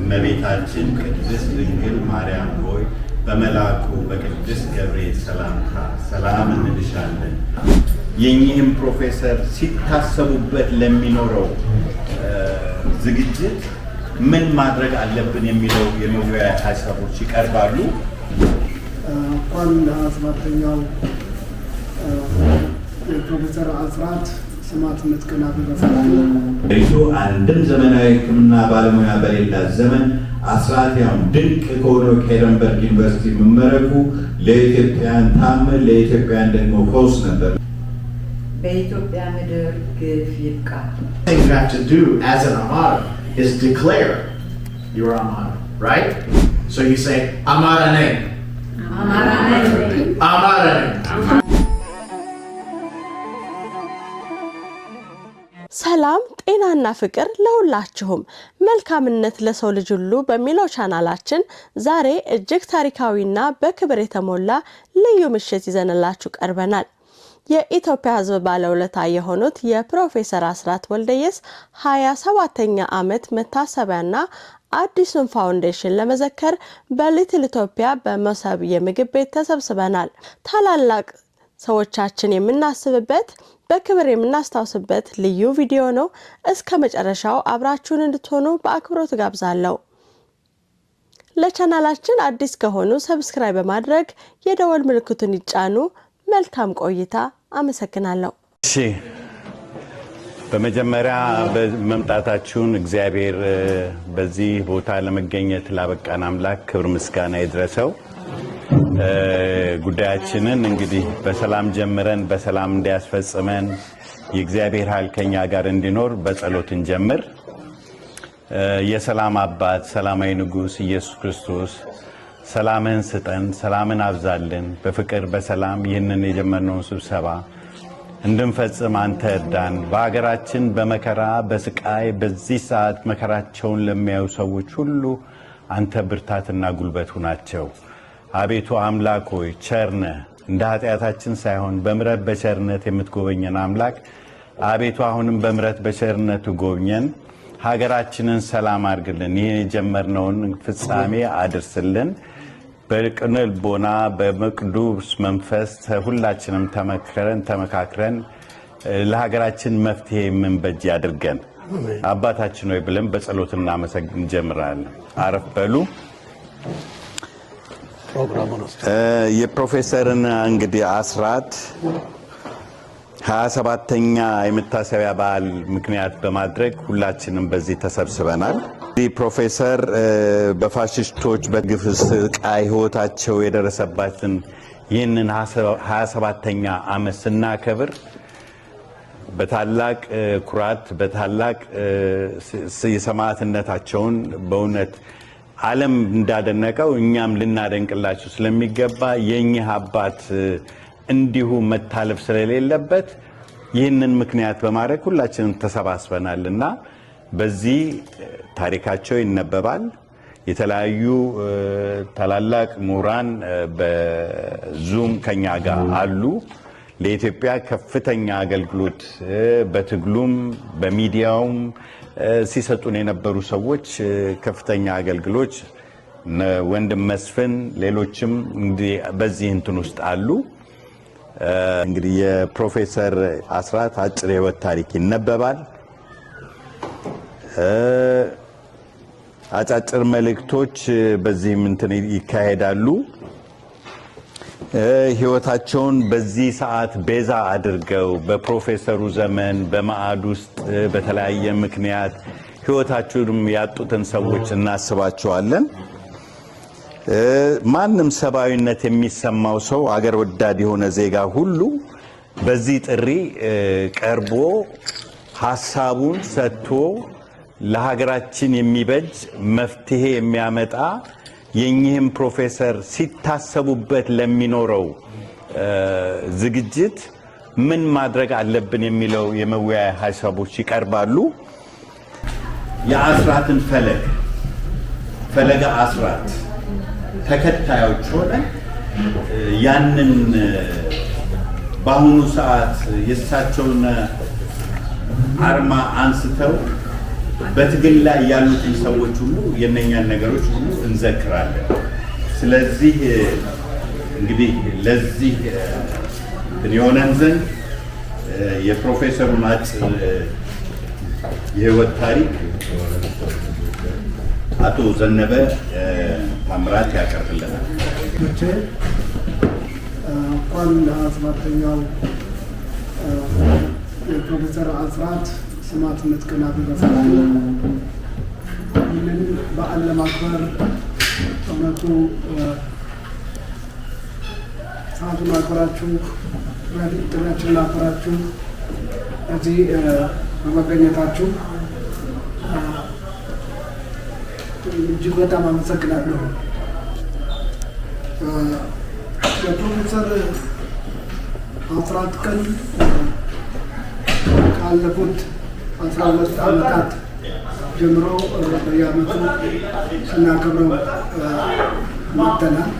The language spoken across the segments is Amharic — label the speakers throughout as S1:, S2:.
S1: እመቤታችን ቅድስት ድንግል ማርያም ሆይ በመልአኩ በቅዱስ ገብርኤል ሰላምታ ሰላም እንልሻለን። የኚህም ፕሮፌሰር ሲታሰቡበት ለሚኖረው ዝግጅት ምን ማድረግ አለብን የሚለው የመወያያ ሀሳቦች ይቀርባሉ።
S2: እንኳን ለአስራተኛው የፕሮፌሰር አስራት ሰማዕትነት ቀን አደረሳችሁ።
S1: አንድም ዘመናዊ ሕክምና ባለሙያ በሌላት ዘመን አስራት ያው ድንቅ ከሆነው ከኤደንበርግ ዩኒቨርሲቲ መመረቁ ለኢትዮጵያን ታምር ለኢትዮጵያን ደግሞ ፈውስ ነበር።
S3: በኢትዮጵያ ምድር ግፍ ይብቃ።
S4: Thing you have to do as an Amara is declare your Amara, right? So you say Amara name.
S3: Amara name.
S4: Amara name.
S5: ሰላም ጤናና ፍቅር ለሁላችሁም መልካምነት ለሰው ልጅ ሁሉ በሚለው ቻናላችን ዛሬ እጅግ ታሪካዊና በክብር የተሞላ ልዩ ምሽት ይዘንላችሁ ቀርበናል። የኢትዮጵያ ሕዝብ ባለውለታ የሆኑት የፕሮፌሰር አስራት ወልደየስ 27ኛ ዓመት መታሰቢያና አዲሱን ፋውንዴሽን ለመዘከር በሊትል ኢትዮጵያ በመሰብ የምግብ ቤት ተሰብስበናል። ታላላቅ ሰዎቻችን የምናስብበት በክብር የምናስታውስበት ልዩ ቪዲዮ ነው። እስከ መጨረሻው አብራችሁን እንድትሆኑ በአክብሮት ጋብዛለሁ። ለቻናላችን አዲስ ከሆኑ ሰብስክራይብ በማድረግ የደወል ምልክቱን ይጫኑ። መልካም ቆይታ። አመሰግናለሁ።
S1: እሺ፣ በመጀመሪያ በመምጣታችሁን እግዚአብሔር በዚህ ቦታ ለመገኘት ላበቃን አምላክ ክብር ምስጋና ይድረሰው። ጉዳያችንን እንግዲህ በሰላም ጀምረን በሰላም እንዲያስፈጽመን የእግዚአብሔር ኃይል ከኛ ጋር እንዲኖር በጸሎት እንጀምር። የሰላም አባት ሰላማዊ ንጉስ ኢየሱስ ክርስቶስ ሰላምን ስጠን፣ ሰላምን አብዛልን፣ በፍቅር በሰላም ይህንን የጀመርነውን ስብሰባ እንድንፈጽም አንተ እርዳን። በአገራችን በመከራ በስቃይ በዚህ ሰዓት መከራቸውን ለሚያዩ ሰዎች ሁሉ አንተ ብርታትና ጉልበት ሁናቸው። አቤቱ አምላክ ሆይ ቸርነ እንደ ኃጢአታችን ሳይሆን በምሕረት በቸርነት የምትጎበኘን አምላክ አቤቱ አሁንም በምሕረት በቸርነቱ ጎብኘን። ሀገራችንን ሰላም አድርግልን። ይህን የጀመርነውን ፍጻሜ አድርስልን። በቅን ልቦና በቅዱስ መንፈስ ሁላችንም ተመካክረን ለሀገራችን መፍትሄ የምንበጅ ያድርገን። አባታችን ሆይ ብለን በጸሎት እናመሰግን እንጀምራለን። አረፍ በሉ። የፕሮፌሰርን እንግዲህ አስራት 27ኛ የመታሰቢያ በዓል ምክንያት በማድረግ ሁላችንም በዚህ ተሰብስበናል። ፕሮፌሰር በፋሽስቶች በግፍ ስቃይ ህይወታቸው የደረሰባትን ይህንን 27ኛ ዓመት ስናከብር በታላቅ ኩራት በታላቅ የሰማዕትነታቸውን በእውነት ዓለም እንዳደነቀው እኛም ልናደንቅላቸው ስለሚገባ የእኚህ አባት እንዲሁ መታለፍ ስለሌለበት ይህንን ምክንያት በማድረግ ሁላችንም ተሰባስበናልና በዚህ ታሪካቸው ይነበባል። የተለያዩ ታላላቅ ምሁራን በዙም ከኛ ጋር አሉ። ለኢትዮጵያ ከፍተኛ አገልግሎት በትግሉም በሚዲያውም ሲሰጡን የነበሩ ሰዎች ከፍተኛ አገልግሎት ወንድም መስፍን ሌሎችም በዚህ እንትን ውስጥ አሉ። እንግዲህ የፕሮፌሰር አስራት አጭር የህይወት ታሪክ ይነበባል። አጫጭር መልእክቶች በዚህም እንትን ይካሄዳሉ። ህይወታቸውን በዚህ ሰዓት ቤዛ አድርገው በፕሮፌሰሩ ዘመን በማዕድ ውስጥ በተለያየ ምክንያት ህይወታቸውን ያጡትን ሰዎች እናስባቸዋለን። ማንም ሰብአዊነት የሚሰማው ሰው አገር ወዳድ የሆነ ዜጋ ሁሉ በዚህ ጥሪ ቀርቦ ሐሳቡን ሰጥቶ ለሀገራችን የሚበጅ መፍትሄ የሚያመጣ የኚህም ፕሮፌሰር ሲታሰቡበት ለሚኖረው ዝግጅት ምን ማድረግ አለብን የሚለው የመወያያ ሐሳቦች ይቀርባሉ። የአስራትን ፈለገ አስራት ተከታዮች ሆነ ያንን በአሁኑ ሰዓት የእሳቸውን አርማ አንስተው በትግል ላይ ያሉትን ሰዎች ሁሉ የነኛን ነገሮች ሁሉ እንዘክራለን። ስለዚህ እንግዲህ ለዚህ የሆነን ዘንድ የፕሮፌሰሩን አጭር የህይወት ታሪክ አቶ ዘነበ ታምራት ያቀርብልናል።
S2: እንኳን ለ17ኛው የፕሮፌሰር አስራት ሰማዕትነት ቀን አደረሳችሁ። ይህንን በዓል ለማክበር እውነቱ ሰዓቱን አክብራችሁ ጥሪያችንን አክብራችሁ እዚህ በመገኘታችሁ እጅግ በጣም አመሰግናለሁ። የፕሮፌሰር አስራት ቀን ካለፉት 12 ዓመታት ጀምሮ በየዓመቱ ስናከብረው መጥተናል።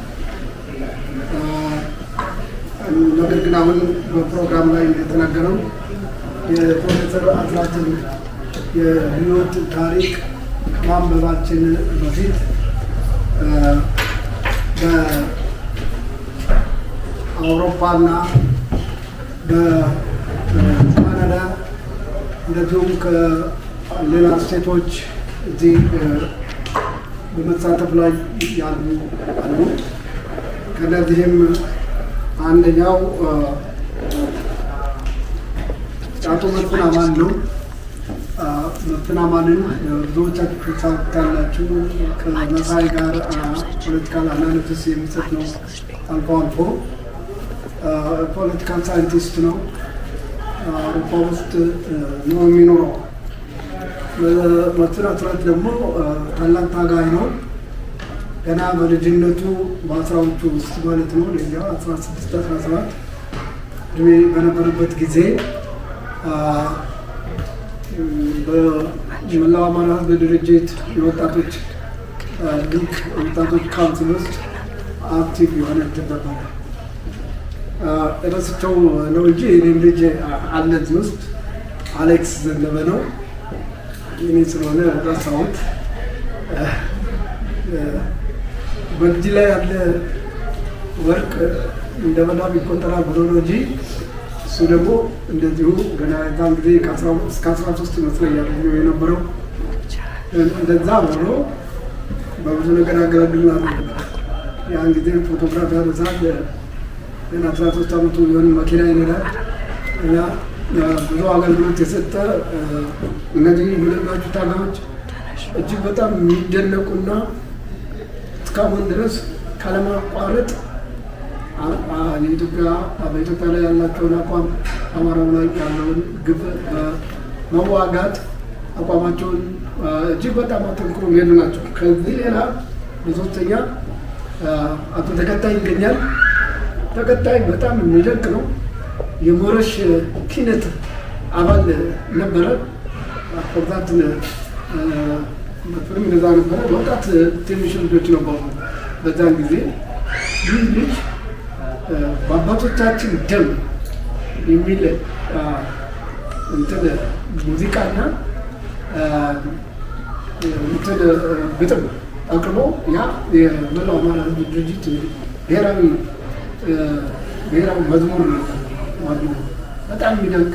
S2: ነገር ግን አሁን በፕሮግራም ላይ እንደተናገረው የፕሮፌሰር አስራትን የህይወት ታሪክ ማንበባችን በፊት በአውሮፓና በካናዳ እንደዚሁም ከሌላ ስቴቶች እዚህ በመሳተፍ ላይ ያሉ አሉ። ከነዚህም አንደኛው አቶ መስፍን አማን ነው። መስፍን አማንን ብዙዎቻችሁ ታውቃላችሁ። ከመሳይ ጋር ፖለቲካል አናሊሲስ የሚሰጥ ነው። አልፎ አልፎ ፖለቲካል ሳይንቲስት ነው። አውሮፓ ውስጥ ነው የሚኖረው። መስፍን አስራት ደግሞ ታላቅ ታጋይ ነው። ገና በልጅነቱ በ10ዎቹ ውስጥ ማለት ነው 16 17 እድሜ በነበረበት ጊዜ በመላው አማራ ሕዝብ ድርጅት የወጣቶች ሊግ ወጣቶች ካውንስል ውስጥ አክቲቭ የሆነ ነበር። እረስቸው ነው እንጂ እኔም ልጅ አለ እዚህ ውስጥ አሌክስ ዘነበ ነው። እኔ ስለሆነ ረሳሁት። በእጅ ላይ ያለ ወርቅ እንደ መዳብ ይቆጠራል ብሎ ነው እንጂ እሱ ደግሞ እንደዚሁ ገና የዛን ጊዜ እስከ 13 ይመስለኛል የነበረው። እንደዛ ሆኖ በብዙ ነገር ያገለግልናል። ያን ጊዜ ፎቶግራፍ ያነሳል። ገና 13 ዓመቱ የሆነ መኪና ይነዳል እና ብዙ አገልግሎት የሰጠ እነዚህ ምልናቹ ታጋዮች እጅግ በጣም የሚደነቁና እስካሁን ድረስ ካለማቋረጥ በኢትዮጵያ ላይ ያላቸውን አቋም አማራው ላይ ያለውን ግብ መዋጋት አቋማቸውን እጅግ በጣም አጠንክሮ የሚሄዱ ናቸው። ከዚህ ሌላ በሶስተኛ አቶ ተከታይ ይገኛል። ተከታይ በጣም የሚደንቅ ነው። የሞረሽ ኪነት አባል ነበረ። አቆርዛት ፍርም እንደዛ ነበረ። ወጣት ትንሽ ልጆች ነበሩ በዛን ጊዜ። ይህ ልጅ በአባቶቻችን ደም የሚል እንትን ሙዚቃና እንትን ግጥም አቅርቦ ያ የመላው አማራ ሕዝብ ድርጅት ብሔራዊ መዝሙር ነው። በጣም የሚደንቅ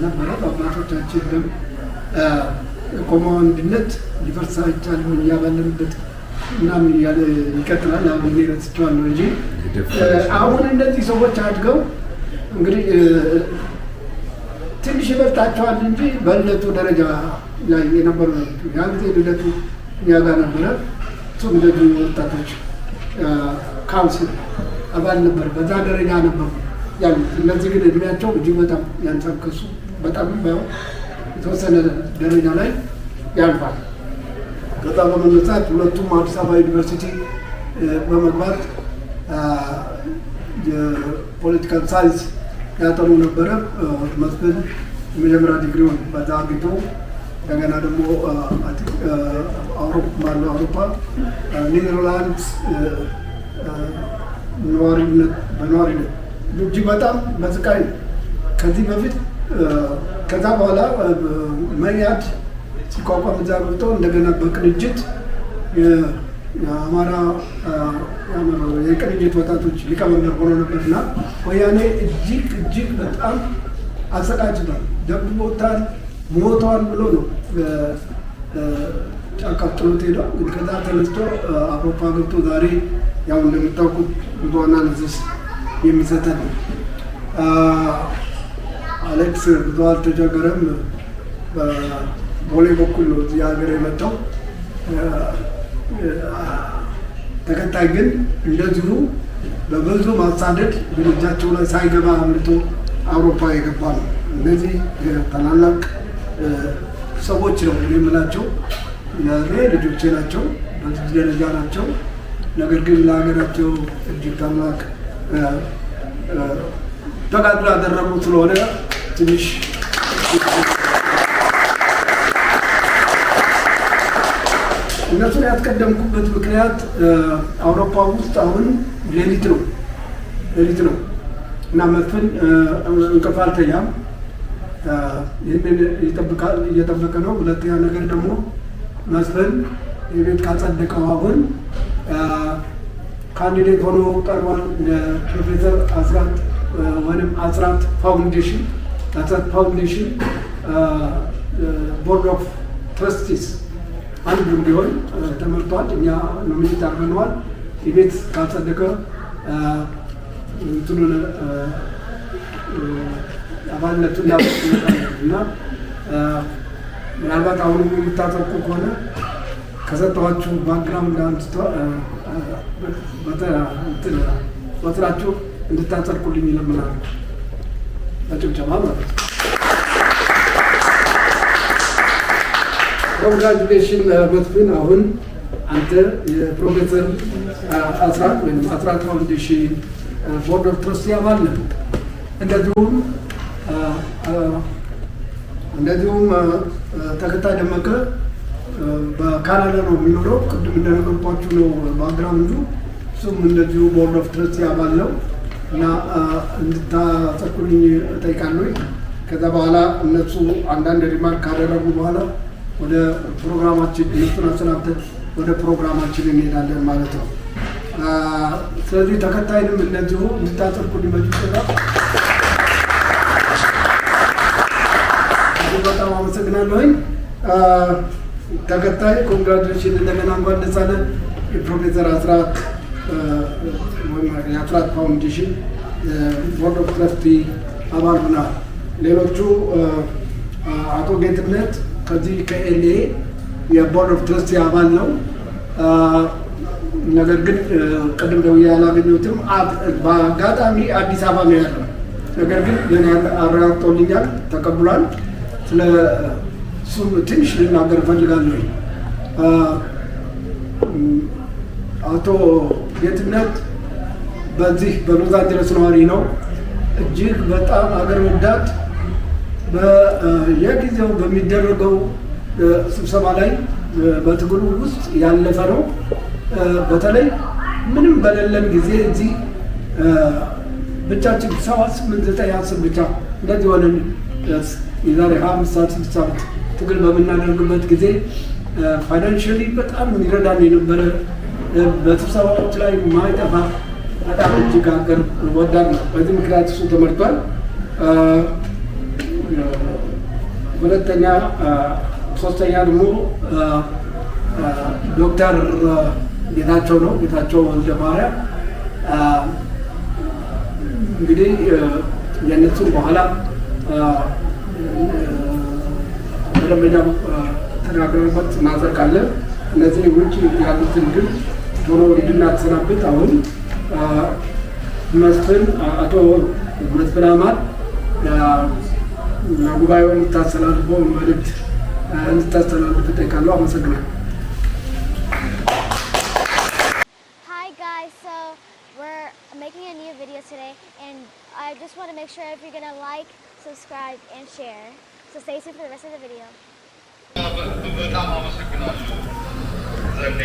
S2: ነበረ። በአባቶቻችን ደም የቆመው አንድነት ሊፈርስ አይቻልም እያባለንበት ምናምን እያለ ይቀጥላል። አሁን እኔ ረስቼዋለሁ እንጂ አሁን እነዚህ ሰዎች አድገው እንግዲህ ትንሽ ይበልጣቸዋል እንጂ በልደቱ ደረጃ ላይ የነበሩ ያን ጊዜ ልደቱ እኛ ጋር ነበረ። እሱም እንደዚህ ወጣቶች ካውንስል አባል ነበር። በዛ ደረጃ ነበሩ ያሉት። እነዚህ ግን እድሜያቸው እጅግ በጣም ያንሳል። ከሱ በጣም ባይሆን የተወሰነ ደረጃ ላይ ያልፋል። ከዛ በመነሳት ሁለቱም አዲስ አበባ ዩኒቨርሲቲ በመግባት የፖለቲካል ሳይንስ ያጠኑ ነበረ። መስፍን የመጀመሪያ ዲግሪውን በዛ አግኝቶ እንደገና ደግሞ አውሮፓ ኔዘርላንድስ በነዋሪነት እጅግ በጣም በስቃይ ከዚህ በፊት ከዛ በኋላ መያድ ሲቋቋም እዛ ገብቶ እንደገና በቅንጅት የአማራ የቅንጅት ወጣቶች ሊቀመንበር ሆኖ ነበርና ወያኔ እጅግ በጣም አሰቃይቶታል፣ ደብድቦታል፣ ሞቷል ብሎ ነው ጫካ ጥሎት ሄደው። ግን ከዛ ተነስቶ አውሮፓ ገብቶ ዛሬ ያው እንደምታውቁት ብዙ አናሊሲስ የሚሰጠን ነው። አሌክስ ብዙ አልተቸገረም። በቦሌ በኩል ነው እዚህ ሀገር የመጣው። ተከታይ ግን እንደዚሁ በብዙ ማሳደድ እጃቸው ላይ ሳይገባ አምልጦ አውሮፓ የገባ ነው። እነዚህ ታላላቅ ሰዎች ነው የምላቸው። ልጆቼ ናቸው፣ በዚህ ደረጃ ናቸው። ነገር ግን ለሀገራቸው እጅግ ታላቅ ተጋድሎ ያደረጉ ስለሆነ ትንሽ እነሱን ያስቀደምኩበት ምክንያት አውሮፓ ውስጥ አሁን ሌሊት ነው እና መስፍን እንቅልፍ አልተኛም። ይህንን እየጠበቀ ነው። ሁለተኛ ነገር ደግሞ መስፍን የቤት ካጸደቀው አሁን ካንዲዴት ሆኖ ቀርቧል። ፕሮፌሰር አስራት ወይም አስራት ፋውንዴሽን ቦርድ ኦፍ ትረስቲስ አንዱ ቢሆን ተመርጧል። እኛ ኖሚኔት አድርገነዋል። የቤት ካጸደቀ እንትኑን አባልነቱን እና ምናልባት አሁን የምታጠቁ ከሆነ ከሰጠኋችሁ ባክግራውንድ አንስቶ በስራችሁ እንድታጸድቁልኝ ይለምናሉ። በጭብጨባ ማለት ነው። ኮንግራጁሌሽን መስፍን። አሁን አንተ የፕሮፌሰር አስራት ወይም አስራት ፋውንዴሽን ቦርድ ኦፍ ትረስቲ አባል ነህ። እንደዚሁም ተከታይ ደመቀ በካናዳ ነው የሚኖረው። ቅድም እንደነገርኳችሁ ነው ባክግራውንዱ። እሱም እንደዚሁ ቦርድ ኦፍ ትረስቲ አባል ነው እና እንድታጸድቁልኝ እጠይቃለሁ። ከዛ በኋላ እነሱ አንዳንድ ሪማርክ ካደረጉ በኋላ ወደ ፕሮግራማችን እነሱን አሰናብተን ወደ ፕሮግራማችን እንሄዳለን ማለት ነው። ስለዚህ ተከታይንም እንደዚሁ እንድታጸድቁልኝ በጭብጨባ በጣም አመሰግናለሁኝ። ተከታይ ኮንግራጁሌሽን እንደገና እንኳን ደስ አለን። የፕሮፌሰር አስራት የአስራት ፋውንዴሽን ቦርድ ኦፍ ትረስቲ አባል ሆናል። ሌሎቹ አቶ ጌትነት ከዚህ ከኤልኤ የቦርድ ኦፍ ትረስቲ አባል ነው። ነገር ግን ቅድም ደውዬ ያላገኘሁትም በአጋጣሚ አዲስ አበባ ነው ያለው። ነገር ግን ለኔ አረጋግጦልኛል፣ ተቀብሏል። ስለ እሱም ትንሽ ልናገር እፈልጋለሁ። አቶ ጌትነት በዚህ በሎስ አንጀለስ ነዋሪ ነው። እጅግ በጣም አገር ወዳድ፣ በየጊዜው በሚደረገው ስብሰባ ላይ በትግሉ ውስጥ ያለፈ ነው። በተለይ ምንም በሌለን ጊዜ እዚህ ብቻችን 7፣ 8፣ 9፣ 10 ብቻ እንደዚህ ሆነን የዛሬ 5 ሰዓት ትግል በምናደርግበት ጊዜ ፋይናንሽሊ በጣም የሚረዳን የነበረ በስብሰባዎች ላይ ማይጠፋ በጣም እጅግ ሀገር ወዳድ ነው። በዚህ ምክንያት እሱ ተመርጧል። ሁለተኛ ሶስተኛ ደግሞ ዶክተር ጌታቸው ነው። ጌታቸው ወልደማርያም እንግዲህ የእነሱን በኋላ በደንበኛ ተናግረንበት እናጸድቃለን። እነዚህ ውጭ ያሉትን ግን ቶሎ እንድናሰናብት አሁን መስፍን አቶ መስፍን አማር ጉባኤው እንድታስተላልፈው መልዕክት እንድታስተላልፍ እጠይቃለሁ። አመሰግናለሁ።
S6: Hi guys, so we're making a new video today and I just want to make sure if you're going to like, subscribe and share. So stay tuned for the rest of the video.
S7: በጣም አመሰግናለሁ ዘኔ።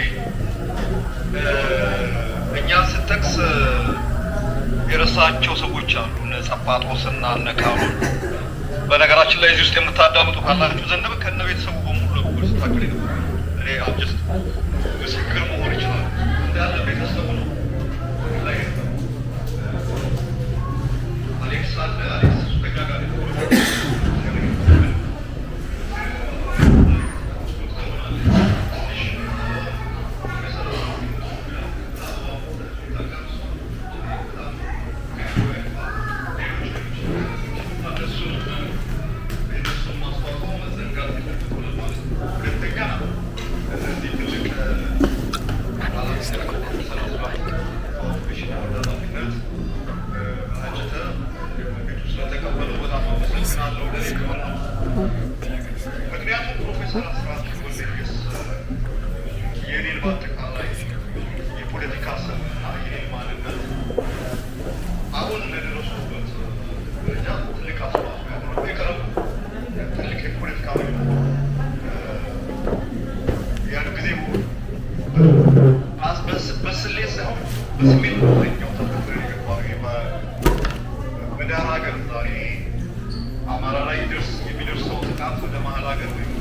S7: እኛ ስጠቅስ የረሳቸው ሰዎች አሉ፣ እነ ጸጳጦስና እነ ካሮል። በነገራችን ላይ እዚህ ውስጥ የምታዳምጡ ካላችሁ ዘነበ ከነ ቤተሰቡ በሙሉ ስታገል ነበር። እኔ አብጀስት ምስክር መሆን ይችላል እንዳለ ቤተሰቡ ነው ላይ ነበር። አሌክስ አለ አሌክስ ተጋጋሪ ምክንያቱም ፕሮፌሰር አስራት ወልደየስ የኔን በአጠቃላይ የፖለቲካ ስምና የኔን ማንነት አሁን ለደረሱበት ደረጃ ትልቅ አስተዋጽኦ ያደረጉ የቀረቡ ትልቅ የፖለቲካ መሪ ያን ጊዜ በስሌት ሳይሆን በስሜት ኛው ተፈጥሮ የገባ በዳር ሀገር ዛሬ አማራ ላይ የሚደርሰው ጥቃት ወደ መሀል ሀገር ወይም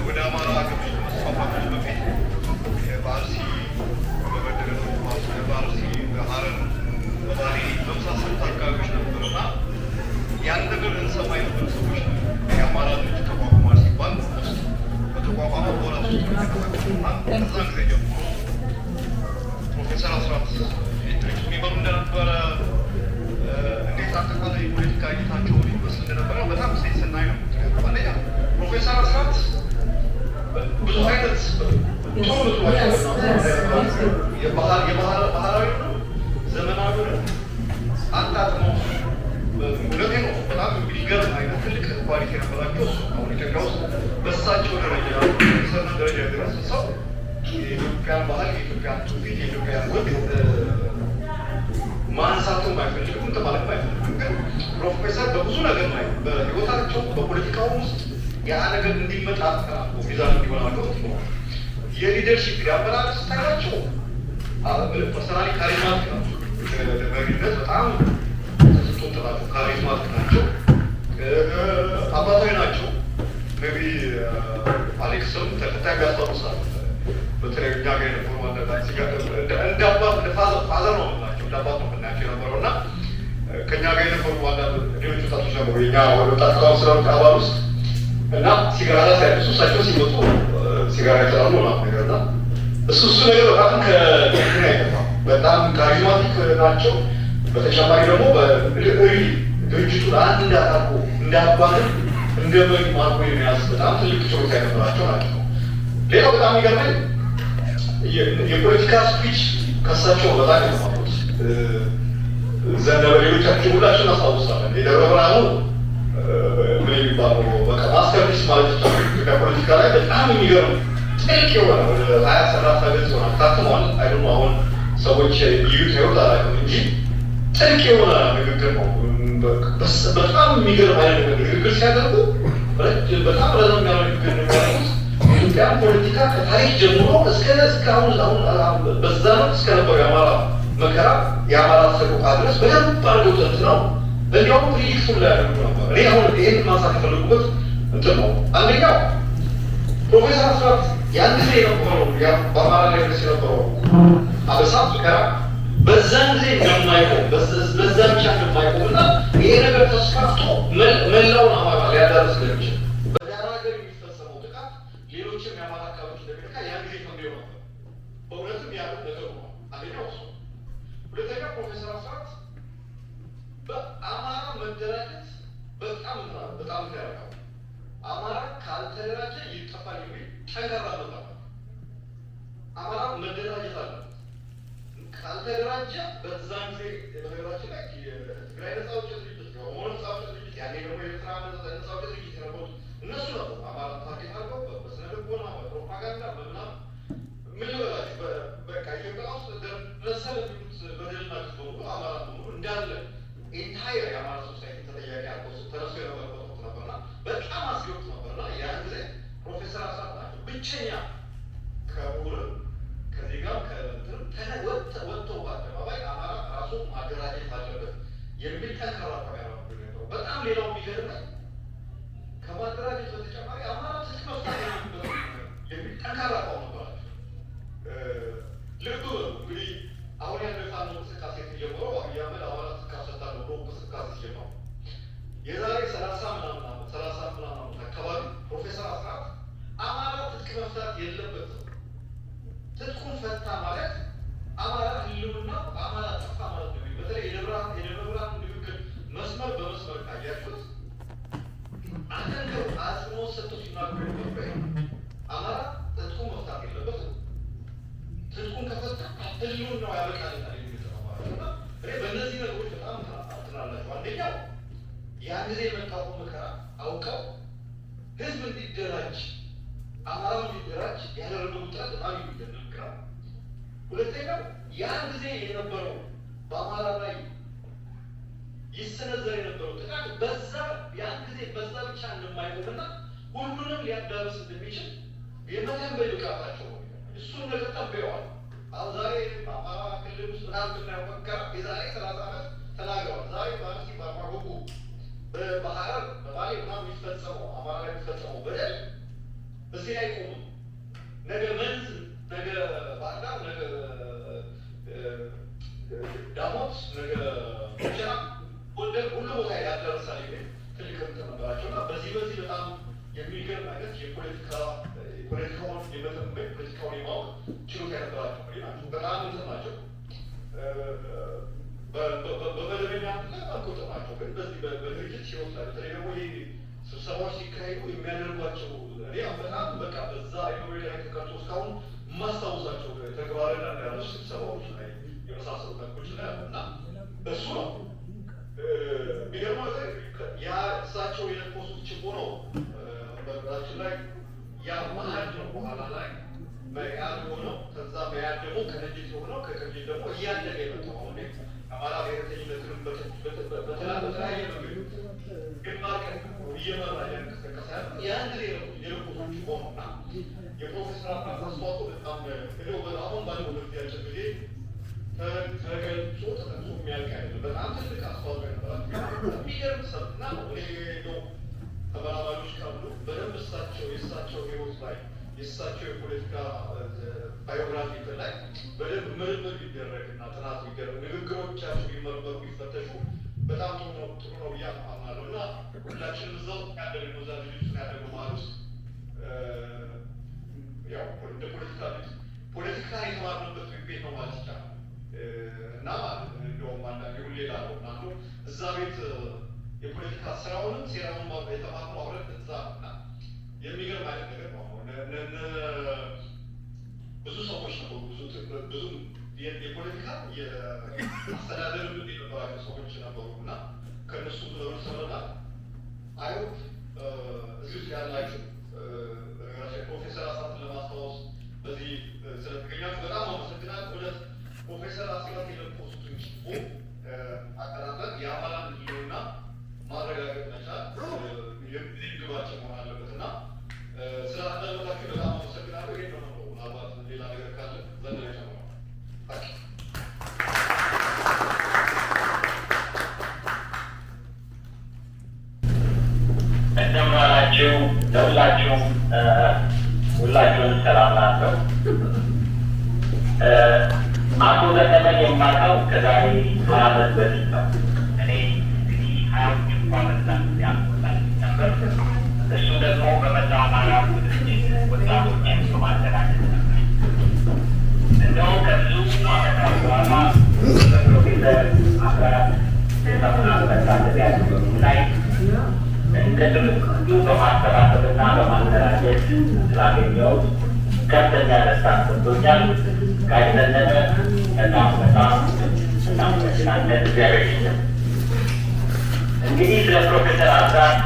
S7: ወደ አማራ ሀገር መስፋፋት በፊት በአርሲ በበደለ በአርሲ በሀረር በባሌ በመሳሰሉት አካባቢዎች ነበርና ያን ነገር እንሰማ የነበሩ ሰዎች የአማራ ልጅ ተቋቁሟል ሲባል ውስጥ በተቋቋመ በወራት ውስጥ ተቀሳቀሱና ከዛን ጊዜ ጀምሮ ፕሮፌሰር አስራት ድርጅት የሚመሩ እንደነበረ እንዴት አጠቃላይ የፖለቲካ እይታቸውን ይመስል እንደነበረ በጣም ስናይ ነው። አንደኛ ፕሮፌሰር አስራት ብዙ አይነት ባህላዊ ዘመናዊ አጣጥመው እውነቴ ነው። በጣም የሚገርም አይነት ትልቅ ኳሊቲ የነበራቸው አሁን ኢትዮጵያ ውስጥ በእሳቸው ደረጃ ሰና ደረጃ የደረሰ ሰው የኢትዮጵያን ባህል፣ የኢትዮጵያን ትውፊት፣ የኢትዮጵያን ወግ ማንሳቱን ባይፈልግም እንትን ማለት ባይፈልግም ግን ፕሮፌሰር በብዙ ነገር ላይ በህይወታቸው በፖለቲካው ውስጥ ያ ነገር እንዲመጣ ተራቆ ሚዛን እንዲሆናቸው ነው። የሊደርሺፕ ያበላል ስታይላቸው ፐርሰናሊ ካሪዝማቲክ ናቸው። በመሪነት በጣም ተሰጥቶት ናቸው። ካሪዝማቲክ ናቸው። አባታዊ ናቸው። ሜቢ አሌክስም ተከታይ ያስታውሳል። በተለይ እኛ ጋር የነበሩ እንደ አባት እንደ ፋዘር ነው ናቸው። እንደ አባት ነው ምናቸው የነበረው እና ከእኛ ጋር የነበሩ ሌሎች ወጣቶች ነበሩ የኛ ወጣት ካውንስለሮች አባል ውስጥ እና ሲጋራ ሲያደሱ እሳቸው ሲመጡ ሲጋራ ይጠራሉ ማለት ነገር እና እሱ ነገር በጣም ከእንትን አይጠፋም። በጣም ካሪዝማቲክ ናቸው። በተጨማሪ ደግሞ ድርጅቱን አንድ እንዳታርቁ እንዳባልን እንደ መሪ ማርኮ የሚያዝ በጣም ትልቅ ችሎታ የነበራቸው ናቸው። ሌላው በጣም የሚገርመኝ የፖለቲካ ስፒች ከሳቸው በጣም የተማሩት ዘነበ ሌሎቻችን ሁላችን እናስታውሳለን። የደብረ ብርሃኑ ምን የሚባለው በቃ ማስተርፒስ ማለት ይቻላል። ኢትዮጵያ ፖለቲካ ላይ በጣም የሚገርም ጥልቅ የሆነ ወደ 20-30 ገጽ ሆነ ታትሟል። አይደሞ አሁን ሰዎች ይዩት ይወት አላውቅም እንጂ ጥልቅ የሆነ ንግግር ነው። በጣም የሚገርም አይነት ንግግር ሲያደርጉ በጣም ረዘም ያለ ንግግር ነው የሚያደርጉት። የኢትዮጵያን ፖለቲካ ከታሪክ ጀምሮ እስካሁን በዛ ነው እስከነበረው የአማራ መከራ የአማራ ሰቆቃ ድረስ በደንብ አድርገው ተንትነው እንዲያውም ፕሪዲክሱን ላይ ያደርጉ ነበር። እኔ አሁን ይህን ማንሳት የፈለጉበት እንትን ነው። አንደኛው ፕሮፌሰር አስራት ያን ጊዜ የነበረው በአማራ ላይ ደርስ የነበረው አበሳ መከራ በዛን ጊዜ እንደማይቆም በዛ ብቻ እንደማይቆም እና ይሄ ነገር ተስፋፍቶ መላውን አማራ ሊያዳርስ ስለሚችል በዳር ሀገር የሚፈጸመው ጥቃት ሌሎችም የአማራ አካባቢዎች እንደሚነካ ያን ጊዜ ተንብዮ ነበር። በእውነትም ያሉት ነገር ነው። አንደኛው እሱ። ሁለተኛው ፕሮፌሰር አስራት በአማራ መደራጀት በጣም ያደርጋል። አማራ ካልተደራጀ ይጠፋል የሚል ጠንካራ መጣ። አማራ መደራጀት አለ። ካልተደራጀ በዛን ጊዜ በነገራችን ላይ የትግራይ ነፃ አውጪ ድርጅት፣ የኦሮሞ ነፃ አውጪ ድርጅት፣ ያኔ ደግሞ የኤርትራ ነፃ አውጪ ድርጅት የነበሩት እነሱ ነበሩ። አማራ ታርጌት አድርገው በስነ ልቦና በፕሮፓጋንዳ በምናምን ምን ልበላችሁ በቃ ኢትዮጵያ ውስጥ ደረሰ ለሚሉት በደልና ግፍ በሙሉ አማራ በሙሉ እንዳለ ኢንታየር የአማራ ሶሳይቲ ተጠያቂ አድርገው ተነሱ የነበረበት ወቅት ነበርና በጣም አስጊ ወቅት ነበርና ያን ጊዜ ፕሮፌሰር አስራት ናቸው ብቸኛ ከምሁርም ከዚህ ጋር ወጥተው በአደባባይ አማራ ራሱ ማደራጀት አለበት የሚል ጠንካራ አቋም ያራምዱ ነበሩ። በጣም ሌላው የሚገርመኝ ከማደራጀት በተጨማሪ አማራ ትልቅ መፍታት የሚል ጠንካራ አቋም ነበራቸው። ልብ እንግዲህ አሁን ያለው የፋኖ እንቅስቃሴ የተጀመረው አብይ አህመድ አማራ ትካሰታለሁ ብሎ እንቅስቃሴ ሲጀመረው የዛሬ 30 ምናምን ዓመት አካባቢ ፕሮፌሰር አስራት አማራ ትጥቅ መፍታት የለበትም፣ ትጥቁን ፈታ ማለት አማራ ህልውና አማራ ጠፋ ማለት ነው። በተለይ የደብረ ብርሃን ንግግር መስመር በመስመር ካያችሁት አጠንክረው አጽንኦት ሰጥተው ሲናገሩ ነበር። አማራ ትጥቁን መፍታት የለበትም፣ ትጥቁን ከፈታ ህልውናው ያበቃልናል የሚል ነው ማለት ነው። እኔ በእነዚህ ነገሮች በጣም ትናላችሁ። አንደኛው ያን ጊዜ የመጣውን መከራ አውቀው ህዝብ እንዲደራጅ አማራው እንዲደራጅ ያደረገው ጥረት በጣም የሚደነቅ ነው። ሁለተኛው ያን ጊዜ የነበረው በአማራ ላይ ይሰነዘር የነበረው ጥቃት ያን ጊዜ በዛ ብቻ እንደማይቆምና ሁሉንም ሊያዳርስ እንደሚችል የመተንበይ ብቃታቸው ነው። እሱን ነገር ጠብቀዋል። አሁን ዛሬ አማራ ክልል ውስጥ ምናምን ብናየው መከራ የዛሬ 30 ዓመት ተናግረዋል። ዛሬ በአርሲ በአርማጎጎ በባህር በባሌ ምናምን የሚፈጸመው አማራ ላይ የሚፈጸመው በደል እዚህ ላይ ቆሙ። ነገ መንዝ፣ ነገ ባህር ዳር፣ ነገ ዳሞት፣ ነገ ሸራ፣ ጎንደር ሁሉ ቦታ ያደረሳል የሚል ትልቅ እንትን ነበራቸው እና በዚህ በጣም የሚገርም አይነት የፖለቲካውን የመተንበይ ፖለቲካውን የማወቅ ችሎታ የነበራቸው ናቸው። በጣም እንትን ናቸው። በመደበኛ ቁጥር ናቸው። ግን በዚህ በድርጅት ህይወት ላይ በተለይ ደግሞ ይህ ስብሰባዎች ሲካሄዱ የሚያደርጓቸው እኔ በጣም በቃ በዛ አይኖሪ ላይ ተቀርጾ እስካሁን የማስታውሳቸው ተግባርና ያሉ ስብሰባዎች ላይ የመሳሰሉ ነገሮች ላይ እና እሱ ነው የሚገርመው ነገር ያ እሳቸው የለኮሱት ችቦ ነው። በራችን ላይ ያ መሀል ነው። በኋላ ላይ መያድ ሆነው ከዛ መያድ ደግሞ ከነጅት የሆነው ከቅንጅት ደግሞ እያደገ የመጣው አሁን አማራ ብሔረተኝነትንም በተለያየ መንገድ ግንባር እየመራ ያንቀሳቀሰ ያን ጊዜ የለኮሶች ሆኑና የፕሮፌሰር አስራት አስተዋጽኦ በጣም አሁን ባለው ወደፊያቸው ጊዜ ተገልጾ ተጠቅሶ የሚያልቅ አይደለም። በጣም ትልቅ አስተዋጽኦ የነበራቸው የሚገርም ሰብና ነው። ተመራማሪዎች ካሉ በደንብ የእሳቸው ህይወት ላይ የእሳቸው የፖለቲካ ባዮግራፊ ላይ በደንብ ምርምር ቢደረግ እና ጥናት ቢደረግ ንግግሮቻቸው ቢመርመሩ ቢፈተሹ በጣም ጥሩ ነው ብዬ አምናለሁ እና ሁላችንም እዛው ያደረግነው እዛ ልጅ ያደረገው ማለት ውስጥ ያው እንደ ፖለቲካ የተማርንበት ቤት ነው ማለት ይቻላል እና እንደውም አንዳንዴ ሁሌ ላለው እና እዛ ቤት የፖለቲካ ስራውንም ሴራውን የተማርነው አብረን እዛ እና የሚገርም አይነት ነገር ነው። ብዙ ሰዎች ነበሩ፣ ብዙ የፖለቲካ የአስተዳደር ልምድ የነበራቸው ሰዎች ነበሩ እና ከእነሱ ነገሮች ሰምተናል። አይሆፕ እዚህ ውስጥ ያላችሁ ፕሮፌሰር አስራትን ለማስታወስ በዚህ ስለተገኛችሁ በጣም አመሰግናለሁ። እውነት ፕሮፌሰር አስራት የለኮሱትን ችቦ አቀራረብ የአማራን ህልውና ማረጋገጥ መቻል የዚህ ግባችን መሆን አለበት እና ስላዳመጣችሁ በጣም አመሰግናለሁ። ይሄ ነው ነው ምናልባት ሌላ ነገር ካለ ዘንድ ላይ ነው።
S8: እንደምን ዋላችሁ። ለሁላችሁም ሁላችሁን ሰላም ናቸው። አቶ ዘነበን የማውቀው ከዛሬ 20 ዓመት በፊት ነው። እኔ እንግዲህ 20ዎቹ ዓመታት ያልሞላኝ ነበር። እሱ ደግሞ በመላ አማራ ድርጅት ወጣቶችን በማደራጀት ነበር። እንደው ከብዙ ዓመታት በኋላ በፕሮፌሰር አስራት የሰሙና መታሰቢያ ላይ እንደ ድርጅቱ በማሰባሰብና በማደራጀት ስላገኘሁት ከፍተኛ ደስታ ሰጥቶኛል። ጋሽ ዘነበ በጣም እናመሰግናለን። እግዚአብሔር ይስጥልን። እንግዲህ ስለ ፕሮፌሰር አስራት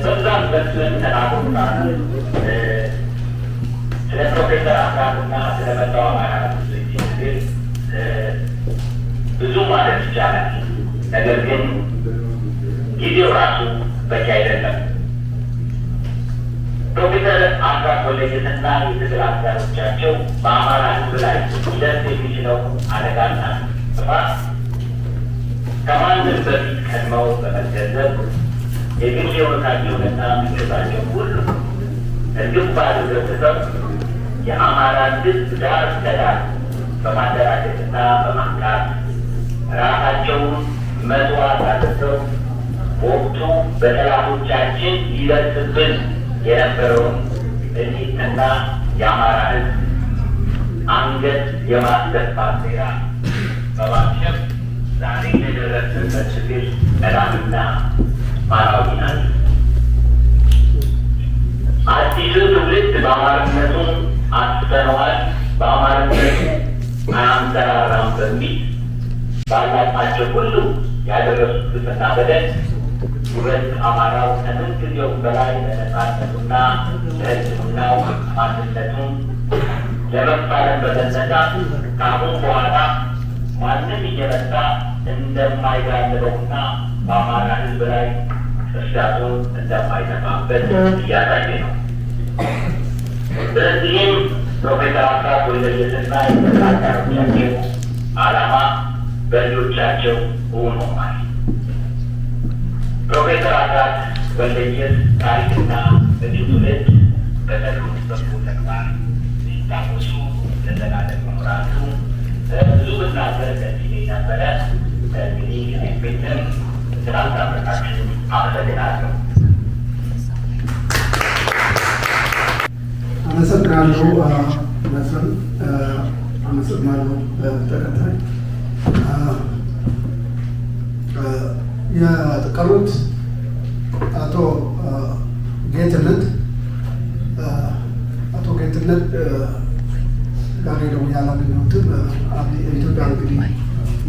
S8: በብዛት በስለን ተናግሮናል። ስለ ፕሮፌሰር አስራትና ስለ መላው አማራ ድርጅት ግን ብዙ ማለት ይቻላል። ነገር ግን ጊዜው ራሱ በቂ አይደለም። ፕሮፌሰር አስራት ወልደየስና የትግል አጋሮቻቸው በአማራ ሕዝብ ላይ ሊደርስ የሚችለው አደጋና ጥፋት ከማንም በፊት ቀድመው በመገንዘብ የግል ሕይወታቸውንና ምኞታቸውን ሁሉ እርግፍ አድርገው ትተው የአማራን ሕዝብ ዳር እስከ ዳር በማደራጀትና በማንቃት ራሳቸውን መስዋዕት አድርገው ወቅቱ በጠላቶቻችን ሊደርስብን የነበረውን እልቂትና የአማራ ሕዝብ አንገት የማስደፋት ሴራ በማክሸፍ ዛሬ የደረስንበት ችግር ቀዳሚና ማራዊ ናቸው። አዲሱ ትውልድ በአማርነቱን አስበነዋል፣ በአማርነቱ አያንሰራራም በሚል ባላቸው ሁሉ ያደረሱት ግፍና በደል ውበት አማራው ከምን ጊዜው በላይ ለነጻነቱና ለሕልውናው ማንነቱን ለመፋለም በመነሳት ከአሁን በኋላ ማንም እየመጣ እንደማይጋልበውና በአማራ ሕዝብ ላይ እርዳቱን እንደማይተፋበት እያሳየ ነው። ስለዚህም ፕሮፌሰር አስራት ወልደየስና የተከታታዮቻቸው ዓላማ በልጆቻቸው እውን ሆኗል። ፕሮፌሰር አስራት ወልደየስ ታሪክና እጁ ትውልድ በሰሩት በጎ ተግባር ሲታወሱ ለዘላለም መኖራቱ ብዙ ብናገር ከዚህ ነበረ። እንግዲህ ቤትን ስላዳመጣችሁ አመሰግናለሁ።
S2: አመሰግናለሁ መስፍን፣ አመሰግናለሁ ተከታይ። የተቀሩት አቶ ጌትነት ጋር ደግሞ ያላገኘሁትም ኢትዮጵያ እንግዲህ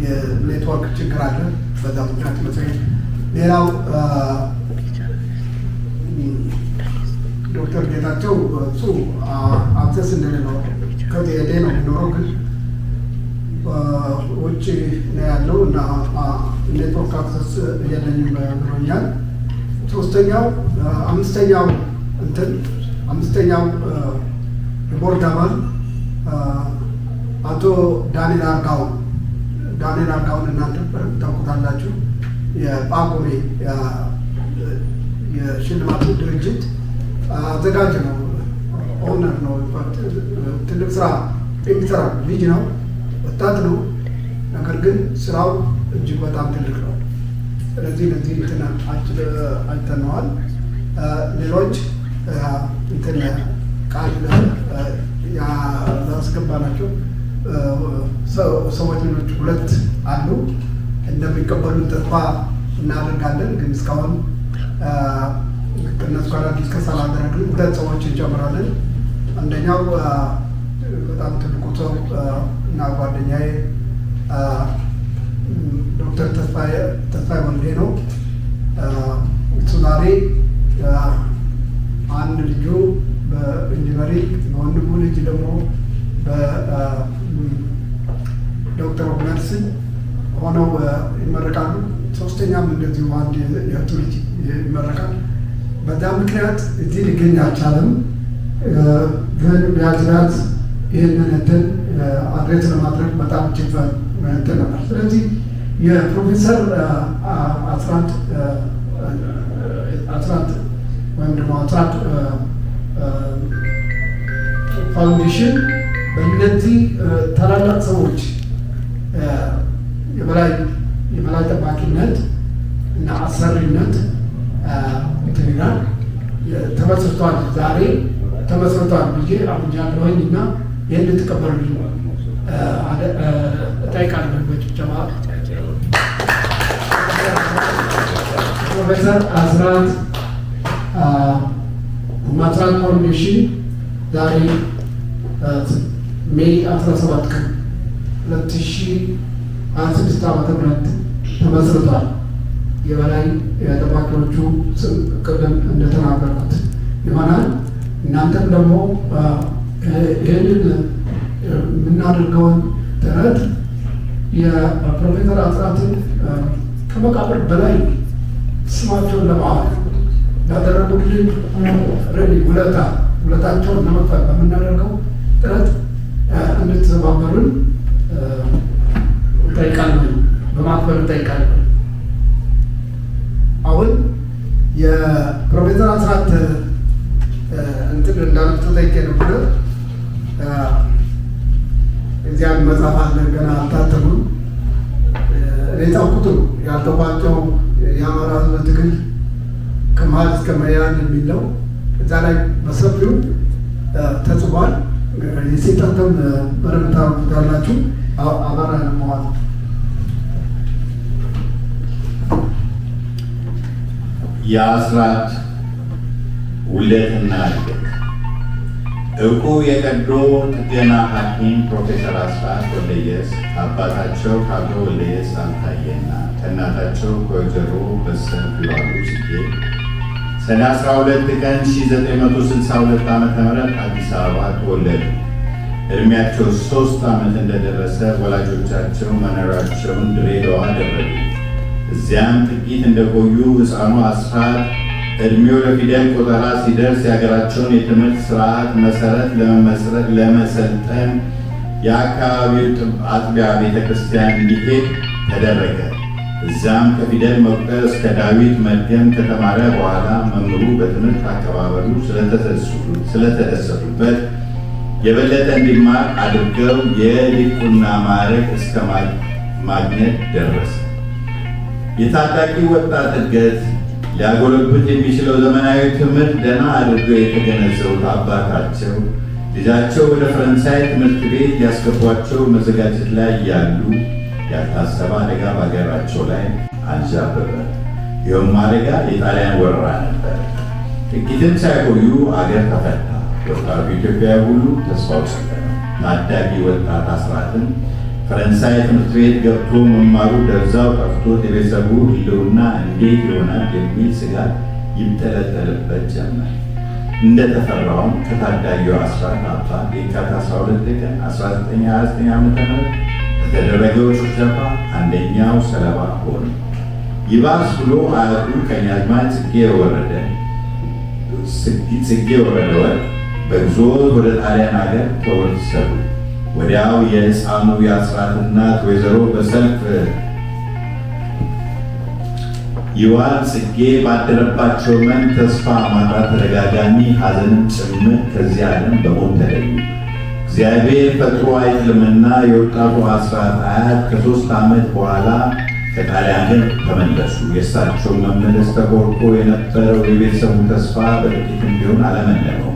S2: የኔትወርክ ችግር አለ፣ በዛ ምክንያት ይመስለኛል። ሌላው ዶክተር ጌታቸው እሱ አክሰስ እንደሌለው ከዚህ ሄዴ ነው የሚኖረው፣ ግን ውጭ ነው ያለው እና ኔትወርክ አክሰስ የለኝም ብሎኛል። አምስተኛው የቦርድ አባል አቶ ዳንኤል አርጋውን እናንተ ታውቁታላችሁ። የጳጉሜ የሽልማቱ ድርጅት አዘጋጅ ነው፣ ኦነር ነው። ትልቅ ስራ የሚሰራ ልጅ ነው፣ ወጣት ነው። ነገር ግን ስራው እጅግ በጣም ትልቅ ነው። ስለዚህ ለዚህ እንትን አይተነዋል። ሌሎች እንትን ቃል ያስገባናቸው ሰዎች ሌሎች ሁለት አሉ። እንደሚቀበሉን ተስፋ እናደርጋለን። ግን እስካሁን ከእነሱ ጋር ዲስከስ አላደረግንም። ሁለት ሰዎች እንጨምራለን። አንደኛው በጣም ትልቁ ሰው እና ጓደኛዬ ዶክተር ተስፋዬ ወልዴ ነው። እሱ ዛሬ አንድ ልጁ በኢንጂነሪንግ በወንድሙ ልጅ ደግሞ በዶክተር ኦፍ ሜዲሲን ሆነው ይመረቃሉ። ሶስተኛም እንደዚሁ አንድ የእህቱ ልጅ ይመረቃል። በዛ ምክንያት እዚህ ሊገኝ አልቻለም። ግን ቢያዝ ይህንን እንትን አድሬስ ለማድረግ በጣም እጅግ እንትን ነበር። ስለዚህ የፕሮፌሰር አስራት ወይም ደግሞ አስራት ፋውንዴሽን በእነዚህ ታላላቅ ሰዎች የበላይ ጠባቂነት እና አሰሪነት ይላል ተመስርቷል። ዛሬ ተመስርቷል ብዬ አምጃለሁኝ እና ይህን ልትቀበሉልኝ እጠይቃለሁ በጭብጨባ። ፕሮፌሰር አስራት ፋውንዴሽን ዛሬ ሜይ 17 ቀን 2026 ዓ.ም ተመስርቷል። የበላይ ጠባቂዎቹ ስም ቅድም እንደተናገርኩት ይሆናል። እናንተም ደግሞ ይህንን የምናደርገውን ጥረት የፕሮፌሰር አስራትን ከመቃብር በላይ ስማቸውን ለማዋል ያደረጉልን ውለታቸውን ለመክፈል በምናደርገው ጥረት እንድትተባበሩን እጠይቃለሁ፣ በማክበር እጠይቃለሁ። አሁን የፕሮፌሰር አስራት እንትን ያን መጽሐፍ አለ ገና አልታተሙም። የጻፍኩት ነው ያልተቋጨው የአማራ ሕዝብ ትግል ከመሀል እስከ መያድ የሚለው እዛ ላይ በሰፊው ተጽፏል። የሴጠተም በደንብ ታውቁታላችሁ። አማራ መዋል
S1: የአስራት ውልደትና እድገት እውቁ የቀዶ ጥገና ሐኪም ፕሮፌሰር አስራት ወልደየስ አባታቸው ከአቶ ወልደየስ አልታየና ከእናታቸው ከወይዘሮ በሰንት ይዋሉ ጽጌ ሰኔ 12 ቀን 1962 ዓ.ም አዲስ አበባ ተወለዱ። እድሜያቸው 3 ዓመት እንደደረሰ ወላጆቻቸው መኖሪያቸውን ድሬዳዋ አደረጉ። እዚያም ጥቂት እንደቆዩ ሕፃኑ አስራት እድሜው ለፊደል ቆጠራ ሲደርስ የሀገራቸውን የትምህርት ስርዓት መሰረት ለመሰልጠን የአካባቢው አጥቢያ ቤተክርስቲያን እንዲሄድ ተደረገ። እዚያም ከፊደል መቁጠር እስከ ዳዊት መድገም ከተማረ በኋላ መምህሩ በትምህርት አቀባበሉ ስለተደሰቱበት የበለጠ እንዲማር አድርገው የዲቁና ማዕረግ እስከ ማግኘት ደረሰ። የታዳጊ ወጣት እድገት ሊያጎለብት የሚችለው ዘመናዊ ትምህርት ደህና አድርገው የተገነዘቡት አባታቸው ልጃቸው ወደ ፈረንሳይ ትምህርት ቤት ሊያስገቧቸው መዘጋጀት ላይ ያሉ ያልታሰበ አደጋ በሀገራቸው ላይ አንዣበበ። ይኸውም አደጋ የጣሊያን ወረራ ነበር። ጥቂትም ሳይቆዩ አገር ተፈታ። ወጣቱ ኢትዮጵያዊ ሁሉ ተስፋው ሰጠነ። ታዳጊ ወጣት አስራትን ፈረንሳይ ትምህርት ቤት ገብቶ መማሩ ደብዛው ጠፍቶት የቤተሰቡ ህልውና እንዴት ይሆናል የሚል ስጋት ይጠለጠልበት ጀመር። እንደተፈራውም ከታዳጊው አስራት አባት የካቲት 12 ቀን 1929 ዓ.ም በተደረገው ጭፍጨፋ አንደኛው ሰለባ ሆነ። ይባስ ብሎ አያቱ ቀኛዝማች ጽጌ ወረደ በግዞት ወደ ጣሊያን ሀገር ተወሰዱ። ወዲያው የሕፃኑ የአስራት እናት ወይዘሮ በሰልፍ ይዋል ጽጌ ባደረባቸው መን ተስፋ ማጣት ተደጋጋሚ ሐዘንም ጭምር ከዚህ ዓለም በሞት ተለዩ። እግዚአብሔር ፈጥሮ አይጥልምና የወጣቱ አስራት አያት ከ3 ዓመት በኋላ ከጣሊያን ግን ተመለሱ። የእሳቸው መመለስ ተቆርጦ የነበረው የቤተሰቡ ተስፋ በጥቂትም ቢሆን አለመለመው።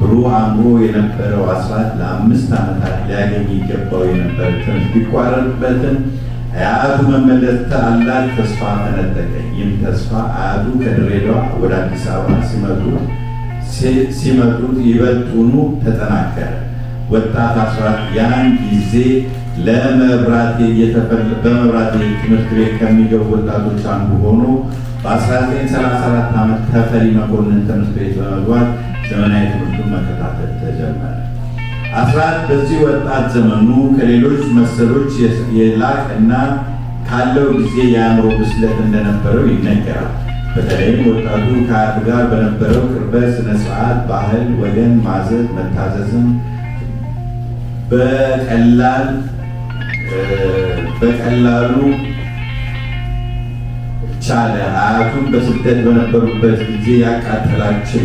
S1: ብሩህ አእምሮ የነበረው አስራት ለ5 ዓመታት ሊያገኝ ይገባው የነበረ ትምህርት ቢቋረጥበትም አያቱ መመለስ ታላቅ ተስፋ ተነጠቀ። ይህም ተስፋ አያቱ ከድሬዳዋ ወደ አዲስ አበባ ሲመጡት ይበልጡኑ ተጠናከረ። ወጣት አስራት ያን ጊዜ በመብራቴ ትምህርት ቤት ከሚገቡ ወጣቶች አንዱ ሆኖ በ1934 ዓመት ተፈሪ መኮንን ትምህርት ቤት በመግባት ዘመናዊ ትምህርቱን መከታተል ተጀመረ። አስራት በዚህ ወጣት ዘመኑ ከሌሎች መሰሎች የላቀና ካለው ጊዜ የአእምሮ ብስለት እንደነበረው ይነገራል። በተለይም ወጣቱ ከአያቱ ጋር በነበረው ቅርበት ስነ ስርዓት፣ ባህል፣ ወገን ማዘዝ መታዘዝም በቀላሉ ቻለ። አያቱን በስደት በነበሩበት ጊዜ ያቃጥላቸው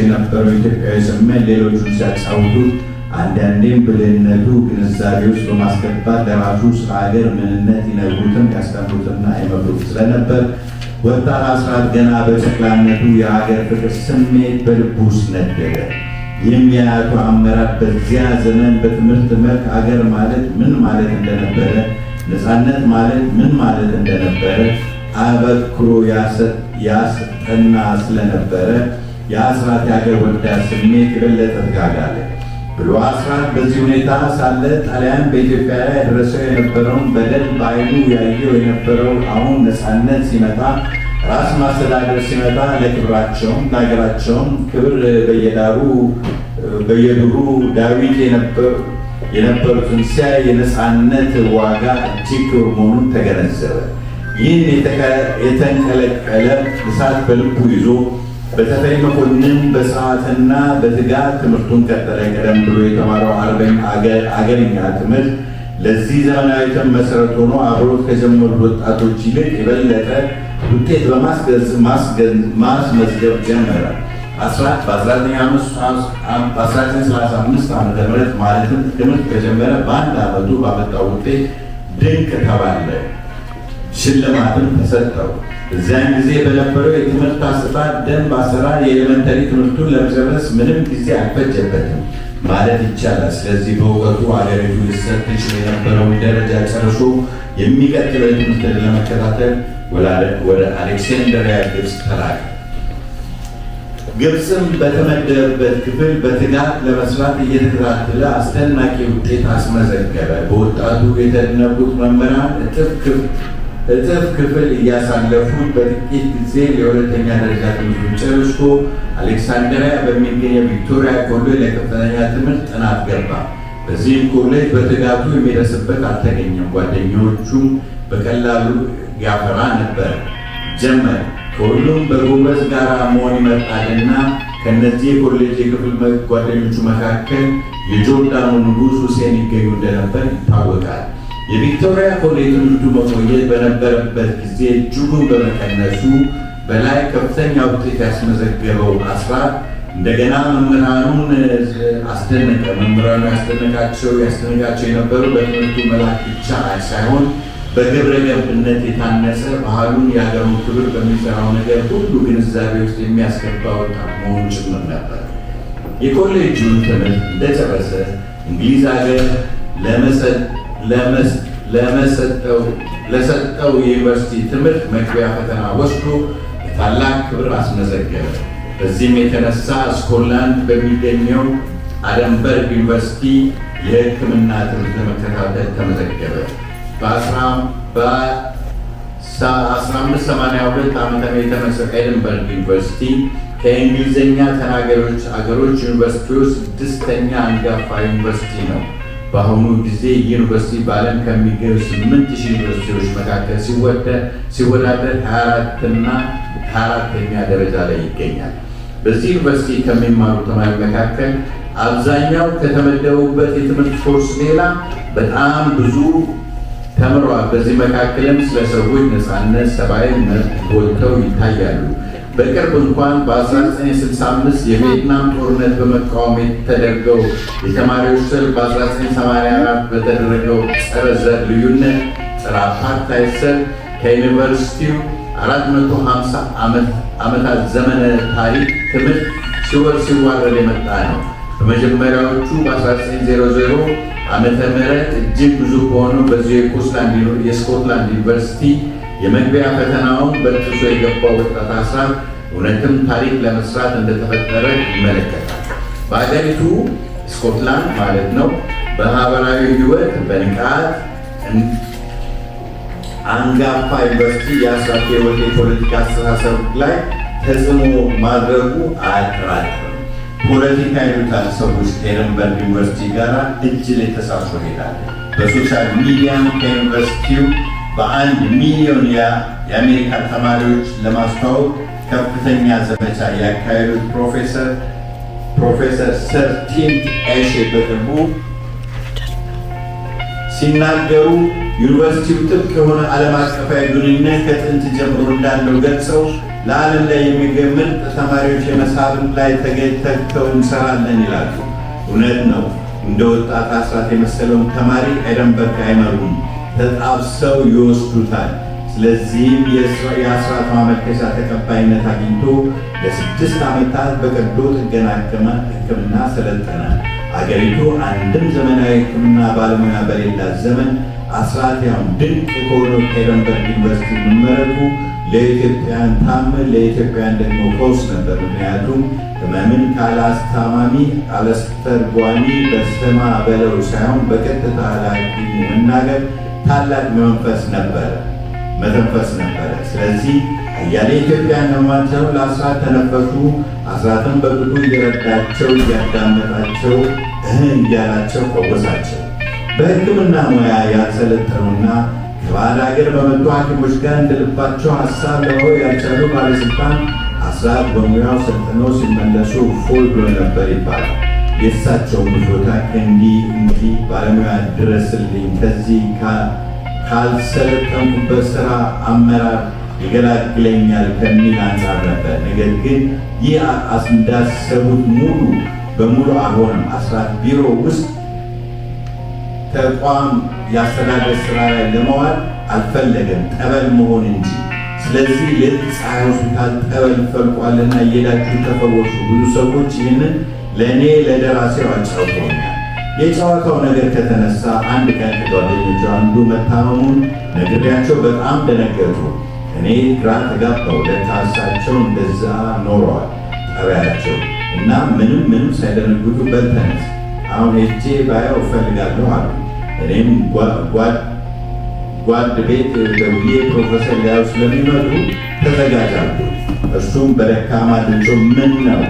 S1: የነበረው ኢትዮጵያዊ ስሜት ሌሎቹን ሲያጫውቱት አንዳንዴም ብልህነቱ ግንዛቤ ውስጥ በማስገባት ለራሱ ስለ ሀገር ምንነት ይነግሩትም ያስተምሩትና ይመክሩት ስለነበር ወጣት አስራት ገና በጨቅላነቱ የሀገር ፍቅር ስሜት በልቡ ውስጥ ነደደ። ይህም የአያቱ አመራር በዚያ ዘመን በትምህርት መልክ አገር ማለት ምን ማለት እንደነበረ፣ ነፃነት ማለት ምን ማለት እንደነበረ አበክሮ ያስጠና ስለነበረ የአስራት የሀገር ወዳድ ስሜት የበለጠ ተጋጋለ ብሎ አስራት በዚህ ሁኔታ ሳለ ጣሊያን በኢትዮጵያ ላይ ያደረሰው የነበረውን በደል በዓይኑ ያየው የነበረው አሁን ነፃነት ሲመጣ ራስ ማስተዳደር ሲመጣ ለክብራቸውም ለሀገራቸውም ክብር በየዱሩ ዳዊት የነበሩትን ሲያይ የነፃነት ዋጋ እጅግ ክቡር መሆኑን ተገነዘበ። ይህን የተንቀለቀለ እሳት በልቡ ይዞ በተፈሪ መኮንን በስርዓትና በትጋት ትምህርቱን ቀጠለ። ቀደም ብሎ የተማረው አገርኛ ትምህርት ለዚህ ዘመናዊ መሰረት ሆኖ አብሮት ከጀመሩት ወጣቶች ይልቅ የበለጠ ውጤት ማስመዝገብ ጀመረ። በ1935 ዓ.ም ማለትም ትምህርት ከጀመረ በአንድ ዓመቱ ባመጣው ውጤት ድንቅ ተባለ። ሽልማትም ተሰጠው። እዚያን ጊዜ በነበረው የትምህርት አሰጣጥ ደንብ አሰራር የኤሌመንተሪ ትምህርቱን ለመጨረስ ምንም ጊዜ አልፈጀበትም ማለት ይቻላል። ስለዚህ በወቅቱ አገሪቱ ሊሰጥ ትችል የነበረውን ደረጃ ጨርሶ የሚቀጥለው የትምህርት ለመከታተል ወደ አሌክሳንድሪያ ግብፅ ተላከ። ግብፅም በተመደበበት ክፍል በትጋት ለመስራት እየተከታተለ አስደናቂ ውጤት አስመዘገበ። በወጣቱ የተደነቁት መምህራን እጥፍ ክፍል እያሳለፉት በጥቂት ጊዜ የሁለተኛ ደረጃ ትምህርቱን ጨርሶ አሌክሳንድሪያ በሚገኘው ቪክቶሪያ ኮሌጅ ለከፍተኛ ትምህርት ጥናት ገባ። በዚህም ኮሌጅ በትጋቱ የሚደርስበት አልተገኘም። ጓደኞቹም በቀላሉ ያፈራ ነበር ጀመር። ከሁሉም በጎበዝ ጋር መሆን ይመርጣልና ከነዚህ የኮሌጅ የክፍል ጓደኞቹ መካከል የጆርዳኑ ንጉሥ ሁሴን ይገኙ እንደነበር ይታወቃል። የቪክቶሪያ ኮሌጅ ትምህርቱ መቆየት በነበረበት ጊዜ እጅጉን በመቀነሱ በላይ ከፍተኛ ውጤት ያስመዘገበው አስራት እንደገና መምህራኑን አስደነቀ። መምህራኑ ያስደነቃቸው የነበሩ በትምህርቱ መላክ ብቻ ሳይሆን በግብረ ገብነት የታነጸ ባህሉን የሀገሩን ክብር በሚሰራው ነገር ሁሉ ግንዛቤ ውስጥ የሚያስገባ ወጣት መሆኑ ጭምር ነበር። የኮሌጁን ትምህርት እንደጨረሰ እንግሊዝ ሀገር ለሰጠው የዩኒቨርሲቲ ትምህርት መግቢያ ፈተና ወስዶ ታላቅ ክብር አስመዘገበ። በዚህም የተነሳ ስኮትላንድ በሚገኘው አደንበርግ ዩኒቨርሲቲ የሕክምና ትምህርት ለመከታተል ተመዘገበ። በ1582 ዓ.ም የተመሰረተ ኤድንበርግ ዩኒቨርሲቲ ከእንግሊዝኛ ተናጋሪዎች አገሮች ዩኒቨርሲቲዎች ስድስተኛ አንጋፋ ዩኒቨርሲቲ ነው። በአሁኑ ጊዜ ዩኒቨርሲቲ በዓለም ከሚገኙ 8000 ዩኒቨርሲቲዎች መካከል ሲወዳደር 24ኛ ደረጃ ላይ ይገኛል። በዚህ ዩኒቨርሲቲ ከሚማሩ ተማሪ መካከል አብዛኛው ከተመደቡበት የትምህርት ኮርስ ሌላ በጣም ብዙ ተምረዋል። በዚህ መካከልም ስለ ሰዎች ነፃነት፣ ሰብአዊ መብት ጎልተው ይታያሉ። በቅርብ እንኳን በ1965 የቪየትናም ጦርነት በመቃወም የተደረገው የተማሪዎች ሰልፍ፣ በ1984 በተደረገው ጸረ ዘር ልዩነት ጸረ አፓርታይድ ሰልፍ ከዩኒቨርሲቲው 450 ዓመታት ዘመነ ታሪክ ትምህርት ሲዋረድ የመጣ ነው። በመጀመሪያዎቹ በ1900 ዓመተ ምህረት እጅግ ብዙ በሆነው በዚሁ የስኮትላንድ ዩኒቨርሲቲ የመግቢያ ፈተናውን በጥሶ የገባው ወጣት አስራት እውነትም ታሪክ ለመስራት እንደተፈጠረ ይመለከታል። በአገሪቱ ስኮትላንድ ማለት ነው በማህበራዊ ሕይወት በንቃት አንጋፋ ዩኒቨርሲቲ የአስራት ሕይወት የፖለቲካ አስተሳሰብ ላይ ተጽዕኖ ማድረጉ አያጠራጥርም። ፖለቲካ ይሉታል ሰዎች ኤድንበርግ ዩኒቨርሲቲ ጋር እጅ ላይ ተሳስሮ ሄዳል። በሶሻል ሚዲያም ከዩኒቨርሲቲው በ1 ሚሊዮን የአሜሪካ ተማሪዎች ለማስተዋወቅ ከፍተኛ ዘመቻ ያካሄዱት ፕሮፌሰር ሰር ቲም ኤሼ በቅርቡ ሲናገሩ ዩኒቨርሲቲው ጥብቅ የሆነ ዓለም አቀፋዊ ግንኙነት ከጥንት ጀምሮ እንዳለው ገልጸው ለዓለም ላይ የሚገኙ ምርጥ ተማሪዎች የመሳብን ላይ ተግተው እንሰራለን ይላሉ። እውነት ነው። እንደ ወጣት አስራት የመሰለውን ተማሪ ኤድንበርግ አይመሩም፣ ተጣብሰው ይወስዱታል። ስለዚህም የአስራት ማመልከቻ ተቀባይነት አግኝቶ ለ6 ዓመታት በቀዶ ጥገና ሕክምና ሰለጠነ። አገሪቱ አንድም ዘመናዊ ሕክምና ባለሙያ በሌላት ዘመን አስራት ያው ድንቅ ከሆነው ኤድንበርግ ዩኒቨርሲቲ መመረቁ ለኢትዮጵያን ታምር፣ ለኢትዮጵያን ደግሞ ፈውስ ነበር። ምክንያቱም ህመምን ካላስታማሚ አለስተርጓሚ በስማ በለው ሳይሆን በቀጥታ ላይ መናገር ታላቅ መተንፈስ ነበረ። ስለዚህ አያሌ ኢትዮጵያን ህመማቸው ለአስራት ተነፈሱ። አስራትን በቅጡ እየረዳቸው እያዳመጣቸው እያላቸው ፈወሳቸው። በሕክምና ሙያ ያልሰለጠኑና ከባዕድ ሀገር በመጡ ሐኪሞች ጋር እንደልባቸው ሀሳብ ለመሆን ያልቻሉ ባለስልጣን አስራት በሙያው ሰልጥነው ሲመለሱ እፎይ ብሎ ነበር ይባላል። የእሳቸው ብሶታ እንዲህ ባለሙያ ድረስልኝ፣ ከዚህ ካልሰለጠንኩበት ስራ አመራር ይገላግለኛል ከሚል አንጻር ነበር። ነገር ግን ይህ እንዳሰቡት ሙሉ በሙሉ አልሆነም። አስራት ቢሮ ውስጥ ተቋም የአስተዳደር ስራ ላይ ለመዋል አልፈለገም፣ ጠበል መሆን እንጂ። ስለዚህ ለፀሐይ ሆስፒታል ጠበል ፈልቋልና እየሄዳችሁ ተፈወሱ። ብዙ ሰዎች ይህንን ለእኔ ለደራሲው አጫውተውኛል። የጨዋታው ነገር ከተነሳ አንድ ቀን ከጓደኞቹ አንዱ መታመሙን ነግሬያቸው በጣም ደነገጡ። እኔ ግራ ተጋባው። ለካ እሳቸው እንደዛ ኖረዋል ጠባያቸው እና ምንም ሳይደነግጡ በልተነስ አሁን ሄጄ ባየው እፈልጋለሁ አሉ። እኔም ጓድ ቤት ደውዬ ፕሮፌሰር ሊያዩ ስለሚመጡ ተዘጋጃሉ። እርሱም በደካማ ድምፁ ምን ነው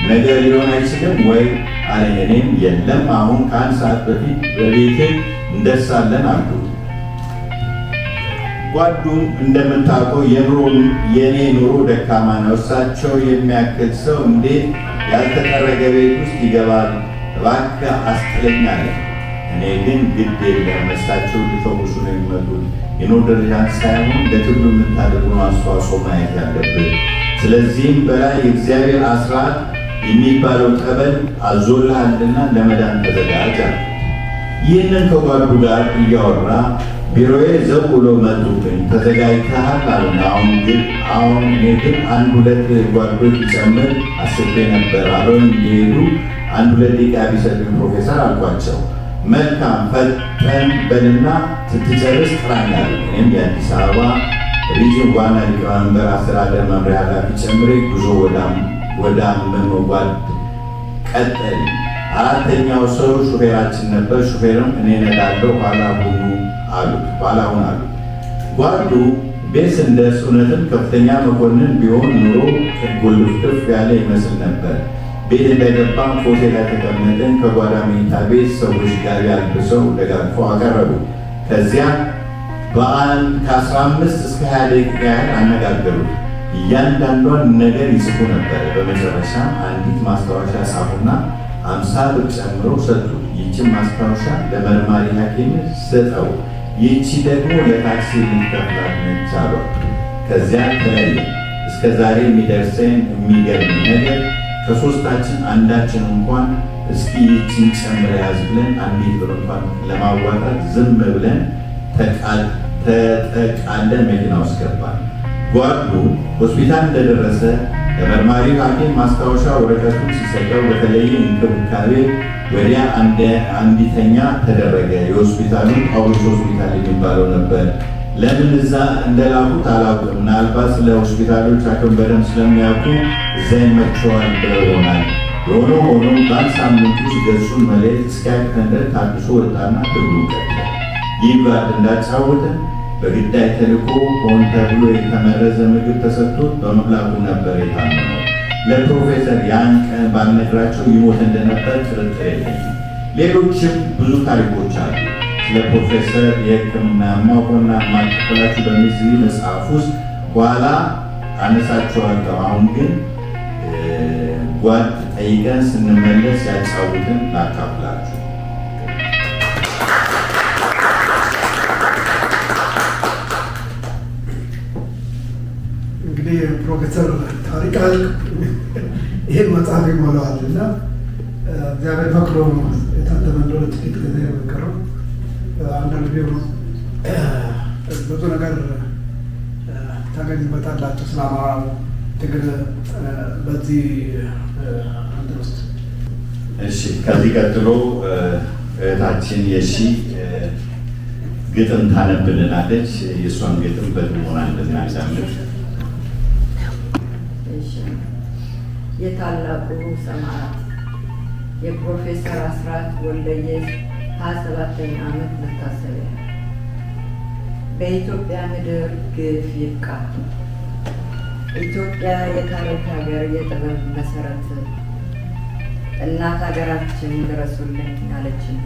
S1: ነገር ሊሆን አይችልም ወይ አለ። እኔም የለም አሁን ከአንድ ሰዓት በፊት በቤት እንደሳለን አሉ። ጓዱም እንደምታውቀው የኔ ኑሮ ደካማ ነው። እሳቸው የሚያክል ሰው እንዴት ያልተጠረገ ቤት ውስጥ ይገባል? እባክህ አስጥለኛለን። እኔ ግን ግድ የለም እሳቸው ሊፈውሱ ነው የሚመጡት። የኑሮ ደረጃን ሳይሆን ለትሉ የምታደርጉን አስተዋጽኦ ማየት ያለብን። ስለዚህም በላይ የእግዚአብሔር አስራት የሚባለው ጠበል አዞልሃልና ለመዳን ተዘጋጅ አለ። ይህንን ከጓዱ ጋር እያወራ ቢሮዬ ዘው ብሎ መጡብኝ። ተዘጋጅተሃል አሉና አሁን እኔ ግን 1-2 ጓዶች ጨምር አስቤ ነበር። አብረን እንዲሄዱ 1-2 ደቂቃ ቢሰጡኝ ፕሮፌሰር አልኳቸው። መልካም ፈጠን በልና ስትጨርስ ጥራኝ አሉ። እኔም የአዲስ አበባ ሪጅን ዋና ሊቀመንበር አስተዳደር መምሪያ ኃላፊ ጨምሬ ጉዞ ወደ መጓድ ቀጠል። አራተኛው ሰው ሹፌራችን ነበር። ሹፌርም እኔ ነዳለሁ ኋላ ሁኑ አሉት። ጓዱ ቤት ስንደርስ እውነትም ከፍተኛ መኮንን ቢሆን ኑሮ ጉልፍትፍ ያለ ይመስል ነበር። ቤት እንደገባም ፎቴ ላይ ተቀመጥን። ከጓዳ መኝታ ቤት ሰዎች ጋቢ አልብሰው ደጋግፈው አቀረቡ። ከዚያ ከ15 እስከ 20 ደቂቃ ያህል አነጋገሩት። እያንዳንዷን ነገር ይጽፉ ነበር። በመጨረሻ አንዲት ማስታወሻ ጻፉና 50 ብር ጨምሮ ሰጡ። ይህችን ማስታወሻ ለመርማሪ ሐኪም ሰጠው፣ ይህቺ ደግሞ ለታክሲ የሚከፍላት ነች አሏት። ከዚያ ተለየ። እስከ ዛሬ የሚደርሰን የሚገርም ነገር ከሶስታችን አንዳችን እንኳን እስኪ ይህችን ጨምረ ያዝ ብለን አንዲት ብር እንኳን ለማዋጣት ዝም ብለን ተጠቃለን መኪና ውስጥ ገባን። ጓዱ ሆስፒታል እንደደረሰ ለመርማሪ ሐኪም ማስታወሻ ወረቀቱን ሲሰጠው በተለየ እንክብካቤ ወዲያ አንዲተኛ ተደረገ። የሆስፒታሉ ጳውሎስ ሆስፒታል የሚባለው ነበር። ለምን እዛ እንደላኩት አላውቅም። ምናልባት ስለ ሆስፒታሎች ሐኪም በደንብ ስለሚያውቁ እዛ ይመቸዋል ብለው ይሆናል። የሆነ ሆኖም በአንድ ሳምንት ውስጥ ገጹን መለየት እስኪያቅተን ድረስ ታድሶ ወጣና ትግሉ ቀጠለ። ይህ ጓድ እንዳጫወተን በግዳይ ተልኮ ሆን ተብሎ የተመረዘ ምግብ ተሰጥቶት በመብላቱ ነበር የታመመው። ለፕሮፌሰር ያን ቀን ባልነግራቸው ይሞት እንደነበር ጥርጥር የለኝም። ሌሎችም ብዙ ታሪኮች አሉ። ስለ ፕሮፌሰር የሕክምና ማውቀውና ማካፈላችሁ በሚዚህ መጽሐፍ ውስጥ በኋላ አነሳቸዋለሁ። አሁን ግን ጓድ ጠይቀን ስንመለስ ያጫውትን ላካፍላችሁ።
S2: እንግዲህ ፕሮፌሰር ታሪክ ይህን መጽሐፍ ይሞላዋል እና እግዚአብሔር ፈቅዶ የታተመ እንደሆነ ጥቂት ጊዜ የመቀረው አንዳንድ ቢሆኑ ብዙ ነገር ታገኙበታላችሁ ስለ አማራው ትግል በዚህ እንትን ውስጥ።
S1: እሺ፣ ከዚህ ቀጥሎ እህታችን የሺ ግጥም ታነብልናለች። የእሷን ግጥም በጥሞና እንድናዳምጥ።
S3: የታላቁ ሰማዕት የፕሮፌሰር አስራት ወልደየስ 27ኛ ዓመት መታሰቢያ። በኢትዮጵያ ምድር ግፍ ይብቃ። ኢትዮጵያ የታሪክ ሀገር፣ የጥበብ መሰረት፣ እናት ሀገራችን ድረሱልን ያለችን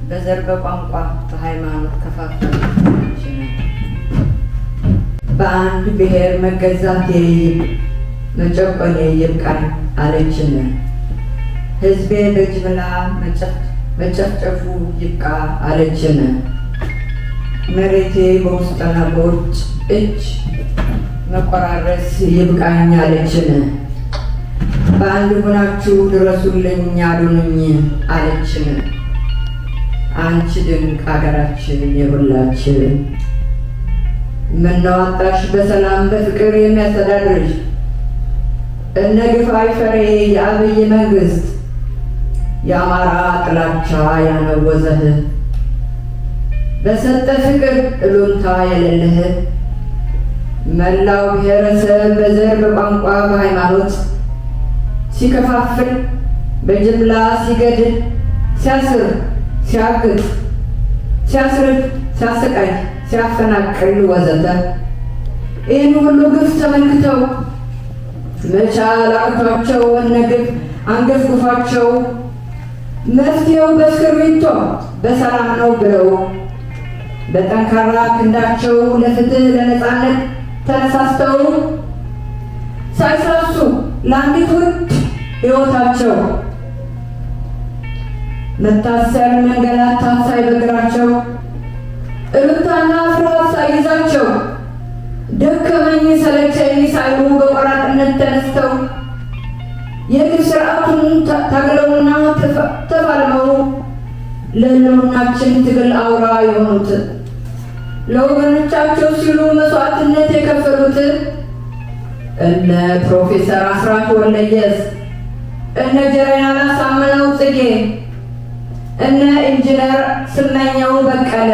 S3: በዘር በቋንቋ በሃይማኖት ከፋፈለችን። በአንድ ብሔር መገዛቴ መጨቆኔ ይብቃኝ አለችን። ሕዝቤ በጅምላ መጨፍጨፉ ይብቃ አለችን። መሬቴ በውስጥና በውጭ እጅ መቆራረስ ይብቃኝ አለችን። በአንድ ሆናችሁ ድረሱልኝ አድኑኝ አለችን። አንቺ ድንቅ ሀገራችን የሁላችን ምነው አጣሽ በሰላም በፍቅር የሚያስተዳድርሽ እነ ግፋይ ፈሬ የአብይ መንግስት የአማራ ጥላቻ ያነወዘህ በሰጠ ፍቅር እሉንታ የሌለህ መላው ብሔረሰብ በዘር በቋንቋ በሃይማኖት ሲከፋፍል በጅምላ ሲገድል ሲያስር ሲያግት ሲያስርድ ሲያሰቃይ ሲያፈናቅል ወዘተ ይህን ሁሉ ግፍ ተመልክተው መቻል አቅቷቸው እነ ግፍ አንገፍግፏቸው መፍትሄው በእስክርቢቶ በሰላም ነው ብለው በጠንካራ ክንዳቸው ለፍትህ ለነፃነት ተነሳስተው ሳይሳሱ ለአንዲት ውድ ሕይወታቸው መታሰር መንገላታት ሳይበግራቸው እልልታና ፍርሃት ሳይዛቸው ደከመኝ ሰለቸኝ ሳይሉ በቆራጥነት ተነስተው የግፍ ስርዓቱን ታግለውና ተፋልመው ለሕልውናችን ትግል አውራ የሆኑት ለወገኖቻቸው ሲሉ መስዋዕትነት የከፈሉት እነ ፕሮፌሰር አስራት ወልደየስ፣ እነ ጀነራል አሳምነው ጽጌ፣ እነ ኢንጂነር ስመኘው በቀለ፣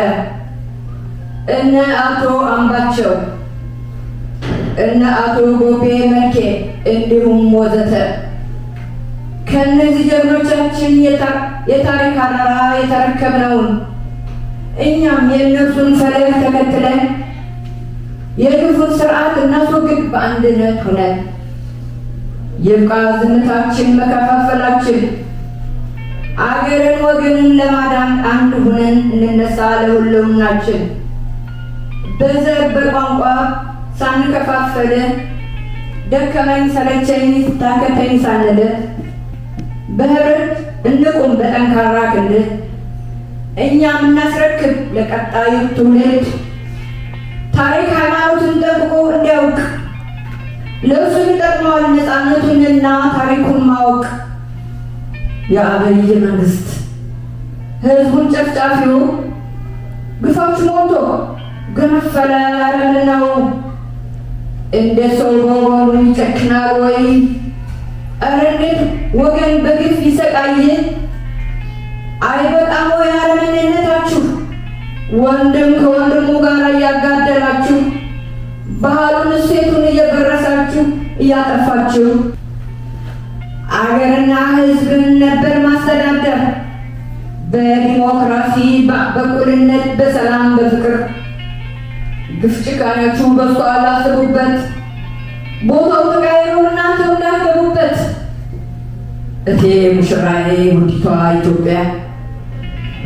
S3: እነ አቶ አምባቸው፣ እነ አቶ ጎቤ መልኬ እንዲሁም ወዘተ ከእነዚህ ጀግኖቻችን የታሪክ አደራ የተረከብነውን እኛም የእነርሱን ፈለግ ተከትለን የግፉን ስርዓት እናስወግድ በአንድነት ሆነን ይብቃ ዝምታችን መከፋፈላችን አገርን ወገንን ለማዳን አንድ ሆነን እንነሳ ለሁሉናችን በዘር በቋንቋ ሳንከፋፈል ደከመኝ ሰለቸኝ ታከተኝ ሳንል በህብረት እንቁም በጠንካራ ክንድ እኛም እናስረክብ ለቀጣዩ ትውልድ ታሪክ ሃይማኖትን ጠብቆ እንዲያውቅ ለእሱ ይጠቅመዋል ነፃነቱንና ታሪኩን ማወቅ። የአብይ መንግስት ህዝቡን ጨፍጫፊው ግፎች ሞልቶ ገነፈለ አረምነው እንደ ሰው በወገኑ ይጨክናል ወይ? ኧረ እንዴት ወገን በግፍ ይሰቃይ? አይበቃም ወይ አረመኔነታችሁ? ወንድም ከወንድሙ ጋር እያጋደላችሁ ባህሉን እሴቱን እየበረሳችሁ እያጠፋችሁ አገርና ህዝብን ነበር ማስተዳደር በዲሞክራሲ በእኩልነት በሰላም በፍቅር ግፍ ጭካኔያችሁ በሷ አላስቡበት ቦታው ተቀይሮ እናንተ እንዳትገቡበት። እቴ ሙሽራዬ ውዲቷ ኢትዮጵያ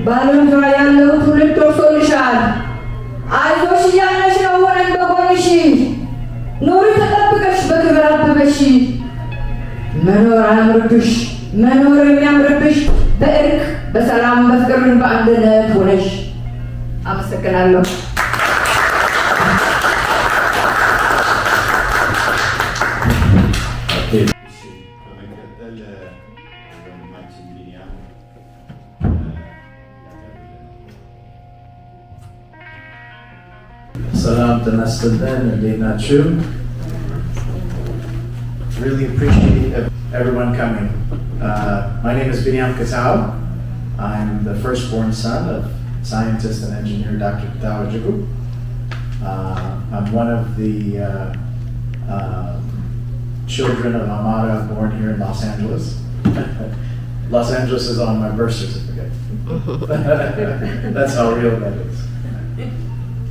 S3: በዓለም ዙሪያ ያለው ትውልድ ደርሶልሻል። አይዞሽ እያለሽ ነው ሆነን በጎንሽ ኑሪ ተጠብቀሽ በክብር አበበሽ። መኖር አያምርብሽ መኖር የሚያምርብሽ በእርቅ በሰላም በፍቅር በአንድነት ሆነሽ። አመሰግናለሁ።
S4: ሰላም ጤና ይስጥልን። እንዴት ናችሁ? Really appreciate everyone coming. My name is Binyam Katao. I'm the firstborn son of scientist and engineer Dr. Katao Ajiku. I'm one of the children of Amara born here in Los Angeles. Los Angeles is on my birth certificate. That's how real that is.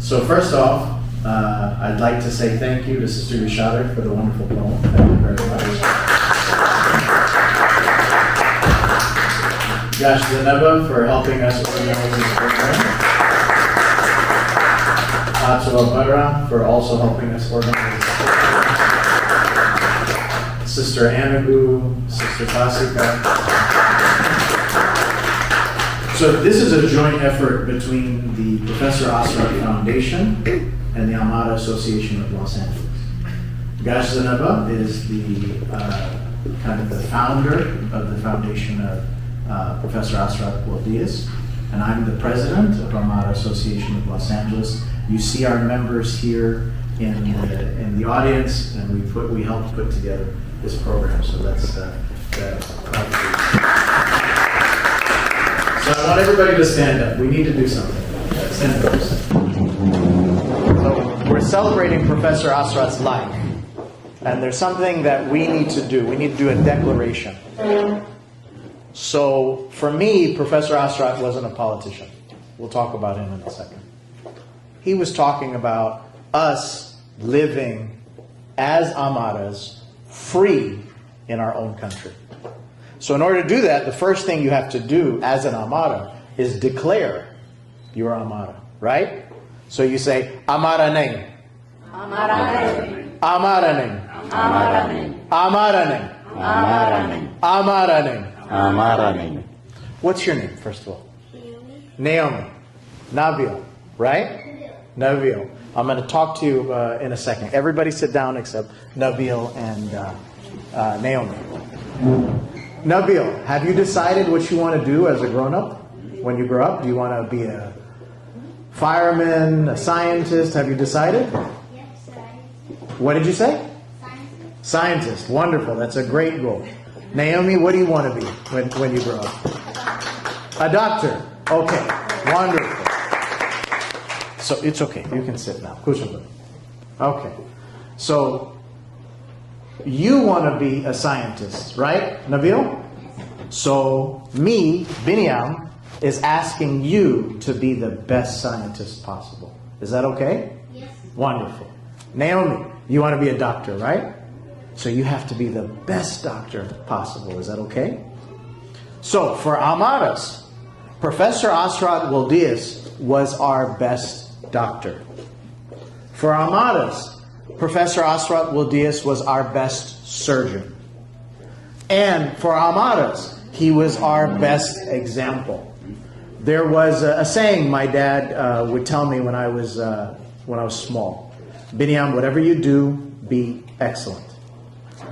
S4: So first off, I'd like to say thank you to Sister Yashada for the wonderful poem. Thank you very much. Josh Zeneva for helping us organize this program. Atsu Abara for also helping us organize this program. Sister Anagu, Sister Pasika, So this is a joint effort between the Professor Asrat Foundation and the Amara Association of Los Angeles. Gash Zanaba is the kind of the founder of the foundation of Professor Asrat Waldias, and I'm the president of Amara Association of Los Angeles. You see our members here in the audience, and we helped put together this program. So that's So I want everybody to stand up. We need to do something. Stand up. So we're celebrating Professor Asrat's life, and there's something that we need to do. We need to do a declaration. So for me, Professor Asrat wasn't a politician. We'll talk about him in a second. He was talking about us living as Amaras, free in our own country. So in order to do that, the first thing you have to do as an Amara is declare you're Amara, right? So you say, Amara name. Amara name. Amara name. Amara name. Amara name. Amara name. Amara name.
S1: Amara name.
S4: What's your name, first of all? Naomi. Nabil, right? Nabil. I'm going to talk to you in a second. Everybody sit down except Nabil and Naomi. Nabil, have you decided what you want to do as a grown-up when you grow up? Do you want to be a fireman, a scientist? Have you decided?
S6: Yes,
S4: What did you say?
S6: scientist.
S4: Scientist. Wonderful. That's a great goal. Naomi, what do you want to be when you grow up? A doctor. Okay. Wonderful. So it's okay. You can sit now. Okay. So you want to be a scientist, right, Nabil? So me, Binyam, is asking you to be the best scientist possible. Is that okay?
S6: Yes.
S4: Wonderful. Naomi, you want to be a doctor, right? So you have to be the best doctor possible. Is that okay? So for Amaras, Professor Asrat Waldias was our best doctor. For Amaras, Professor Asrat Waldias was our best surgeon. And for Amaras, he was our best example. There was a saying my dad would tell me when I was small. Binyam, whatever you do, be excellent.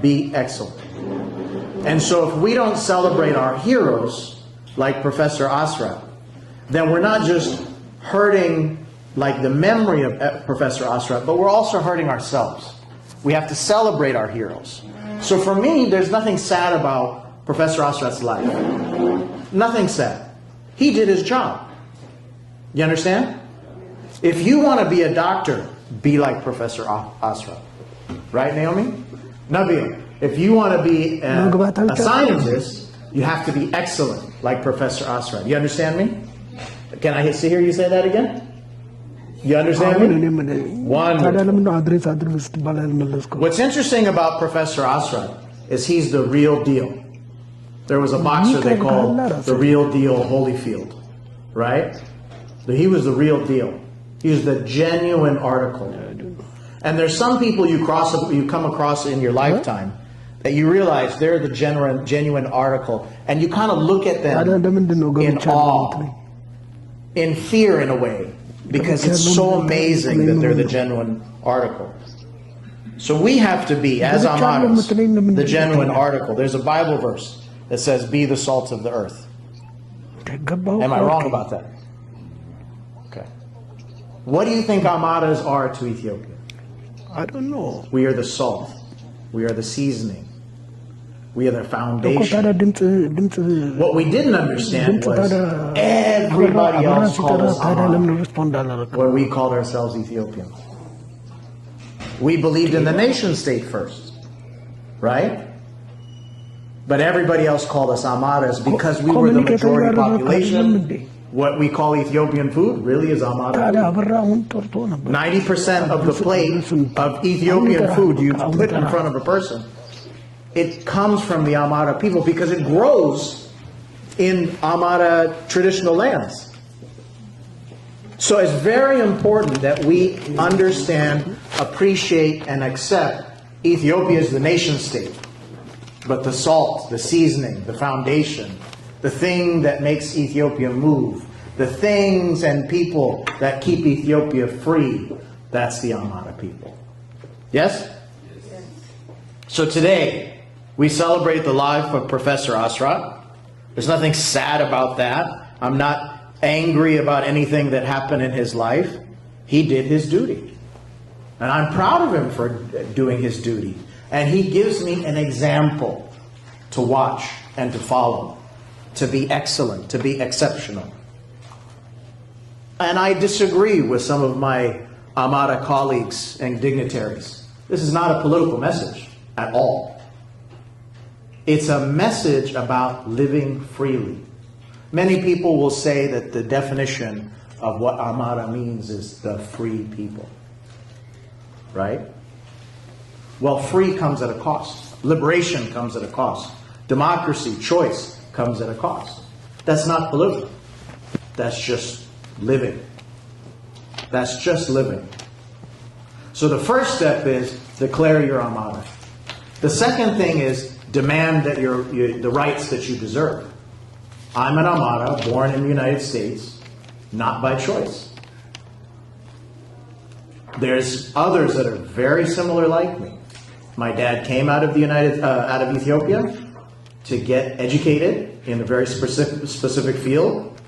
S4: Be excellent. And so if we don't celebrate our heroes, like Professor Asrat, then we're not just hurting like the memory of Professor Asrat, but we're also hurting ourselves. We have to celebrate our heroes. So for me, there's nothing sad about Professor Asrat's life. Nothing sad. He did his job. You understand? If you want to be a doctor, be like Professor Asrat. Right, Naomi? Nabil, if you want to be a scientist, you have to be excellent like Professor Asrat. You understand me? Can I hear you say that again? You understand me? Wonderful. What's interesting about Professor Asrat is he's the real deal. There was a boxer they called the real deal Holyfield, right? He was the real deal. He was the genuine article. And there's some people you come across in your lifetime that you realize they're the genuine article, and you kind of look at them in awe, in fear in a way, because it's so amazing that they're the genuine article. So we have to be, as Amaras, the genuine article. There's a Bible verse that says, be the salt of the earth. Am I wrong about that? Okay. What do you think Amaras are to Ethiopia?
S2: I don't know.
S4: We are the salt. We are the seasoning. We are the foundation. What we didn't understand was everybody else called us Amara when we called ourselves Ethiopians. We believed in the nation state first, right? But everybody else called us Amaras because we were the majority population. What we call Ethiopian food really is Amara. 90% of the plate of Ethiopian food you put in front of a person, it comes from the Amara people because it grows in Amara traditional lands. So it's very important that we understand, appreciate, and accept Ethiopia as the nation state. But the salt, the seasoning, the foundation, the thing that makes Ethiopia move, the things and people that keep Ethiopia free, that's the Amara people. Yes? Yes. So today, we celebrate the life of Professor Asrat. There's nothing sad about that. I'm not angry about anything that happened in his life. He did his duty. And I'm proud of him for doing his duty. And he gives me an example to watch and to follow, to be excellent, to be exceptional. And I disagree with some of my Amara colleagues and dignitaries. This is not a political message at all. It's a message about living freely. Many people will say that the definition of what Amara means is the free people. Right? Well, free comes at a cost. Liberation comes at a cost. Democracy, choice comes at a cost. That's not political. That's just living. That's just living. So the first step is declare your Amara. The second thing is demand that the rights that you deserve. I'm an Amara, born in the United States, not by choice. There's others that are very similar like me. My dad came out of Ethiopia to get educated in a very specific field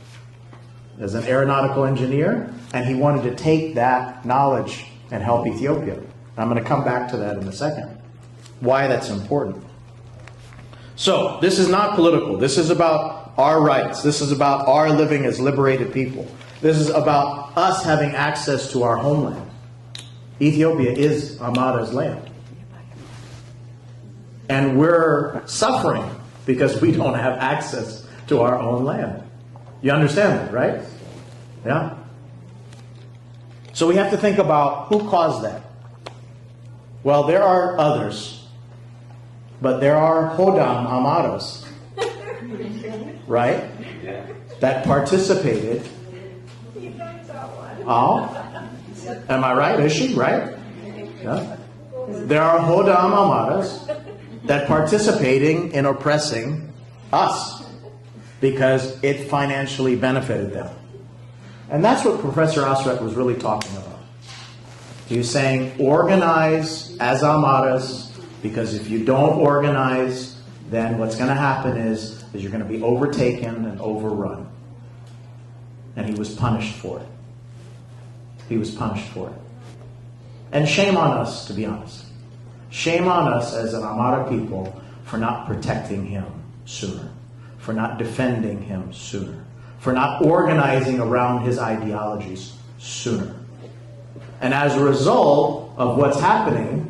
S4: as an aeronautical engineer, and he wanted to take that knowledge and help Ethiopia. I'm going to come back to that in a second. Why that's important. So, this is not political. This is about our rights. This is about our living as liberated people. This is about us having access to our homeland. Ethiopia is Amara's land. And we're suffering because we don't have access to our own land. You understand that, right? Yeah? So we have to think about who caused that. Well, there are others. But there are Hodam Amaras, right? That participated. Oh, am I right? Is she right? Yeah. There are Hodam Amaras that participating in oppressing us because it financially benefited them. And that's what Professor Asrat was really talking about. He was saying, organize as Amaras, because if you don't organize, then what's going to happen is you're going to be overtaken and overrun. And he was punished for it. He was punished for it. And shame on us, to be honest. Shame on us as an Amara people for not protecting him sooner, for not defending him sooner, for not organizing around his ideologies sooner. And as a result of what's happening,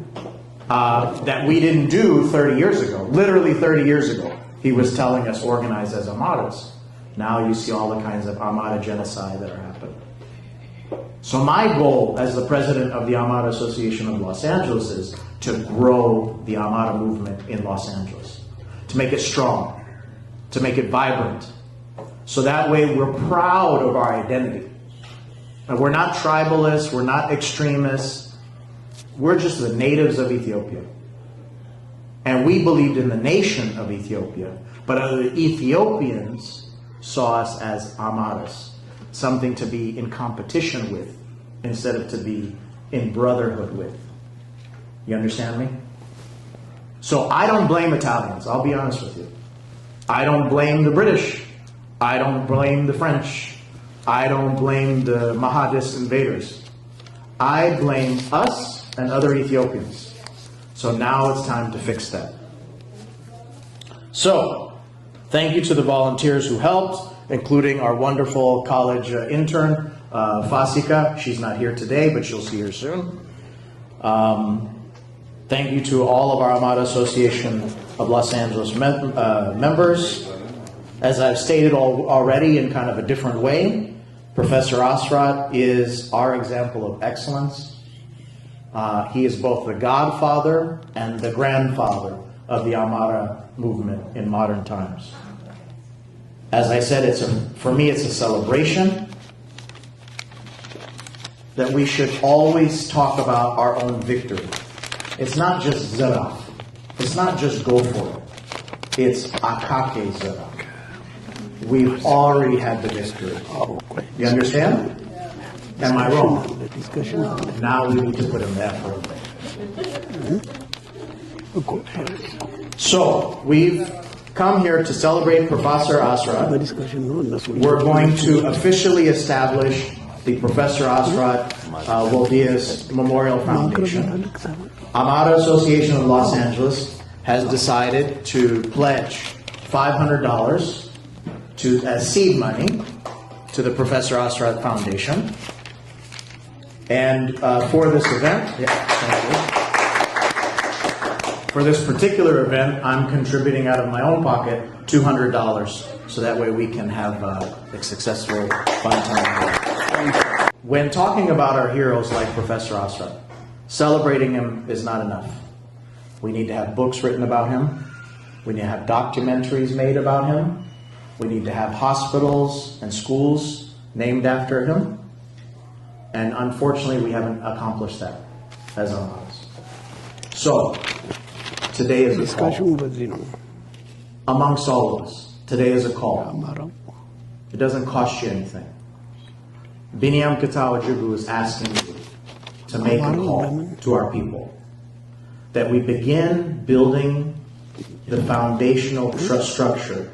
S4: that we didn't do 30 years ago, literally 30 years ago, he was telling us organize as Amaras. Now you see all the kinds of Amara genocide that are happening. So my goal as the president of the Amara Association of Los Angeles is to grow the Amara movement in Los Angeles, to make it strong, to make it vibrant, so that way we're proud of our identity. And we're not tribalists, we're not extremists, we're just the natives of Ethiopia. And we believed in the nation of Ethiopia, but other Ethiopians saw us as Amaras, something to be in competition with instead of to be in brotherhood with. You understand me? So I don't blame Italians, I'll be honest with you. I don't blame the British. I don't blame the French. I don't blame the Mahadist invaders. I blame us and other Ethiopians. So now it's time to fix that. So, thank you to the volunteers who helped, including our wonderful college intern, Fasika. She's not here today, but you'll see her soon. Thank you to all of our Amara Association of Los Angeles members. As I've stated already in kind of a different way, Professor Asrat is our example of excellence. He is both the godfather and the grandfather of the Amara movement in modern times. As I said, for me it's a celebration that we should always talk about our own victory. It's not just Zerach. It's not just go for it. It's Akake Zerach. we've already had the victory. You understand? Am I wrong? Now we need to put in the effort. So, we've come here to celebrate Professor Asrat. We're going to officially establish the Professor Asrat Waldias Memorial Foundation. Amara Association of Los Angeles has decided to pledge $500 as seed money to the Professor Asrat Foundation. And for this event, for this particular event, I'm contributing out of my own pocket $200, so that way we can have a successful, fun time. When talking about our heroes like Professor Asrat, celebrating him is not enough. We need to have books written about him. We need to have documentaries made about him. We need to have hospitals and schools named after him. And unfortunately, we haven't accomplished that as Amaras. So, today is a call. Amongst all of us, today is a call. It doesn't cost you anything. Biniam Katawajugu is asking you to make a call to our people, that we begin building the foundational structure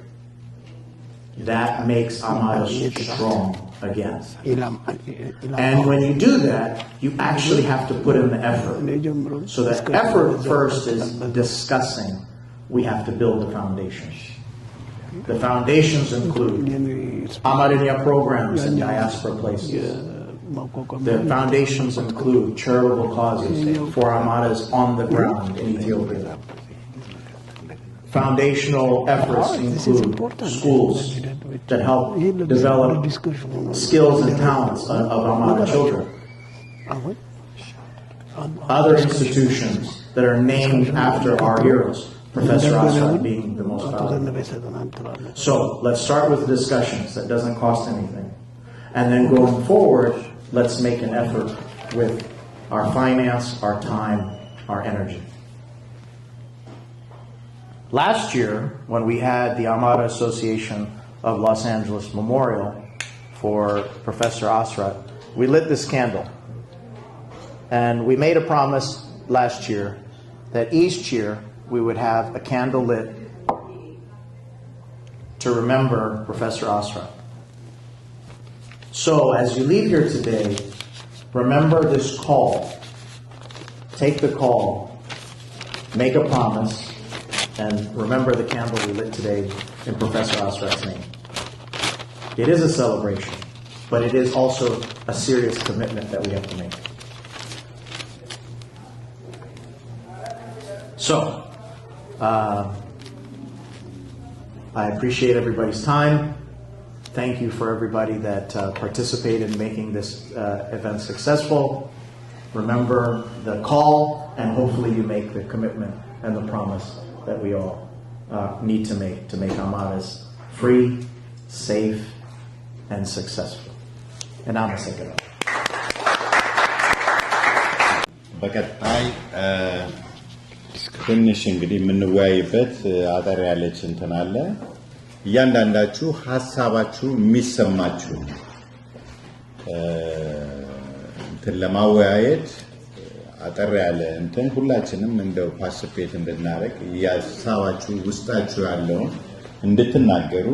S4: that makes Amaras strong again. And when you do that, you actually have to put in the effort. So the effort first is discussing. We have to build the foundations. The foundations include Amarinia programs in diaspora places. The foundations include charitable causes for Amaras on the ground in Ethiopia. Foundational efforts include schools that help develop skills and talents of Amara children. Other institutions that are named after our heroes, Professor Asrat being the most valuable. So let's start with discussions that doesn't cost anything. And then going forward, let's make an effort with our finance, our time, our energy. Last year, when we had the Amara Association of Los Angeles Memorial for Professor Asrat, we lit this candle. And we made a promise last year that each year we would have a candle lit to remember Professor Asrat. So as you leave here today, remember this call. Take the call, make a promise, and remember the candle we lit today in Professor Asrat's name. It is a celebration, but it is also a serious commitment that we have to make. So, I appreciate everybody's time. Thank you for everybody that participated in making this event successful. Remember the call, and hopefully you make the commitment and the promise that we all need to make Amaras free, safe, and successful. And I'm second.
S1: በቀጣይ ትንሽ እንግዲህ የምንወያይበት አጠር ያለች እንትን አለ። እያንዳንዳችሁ ሀሳባችሁ የሚሰማችሁ እንትን ለማወያየት አጠር ያለ እንትን ሁላችንም እንደው ፓርቲሲፔት እንድናደርግ ሀሳባችሁ ውስጣችሁ ያለውን እንድትናገሩ።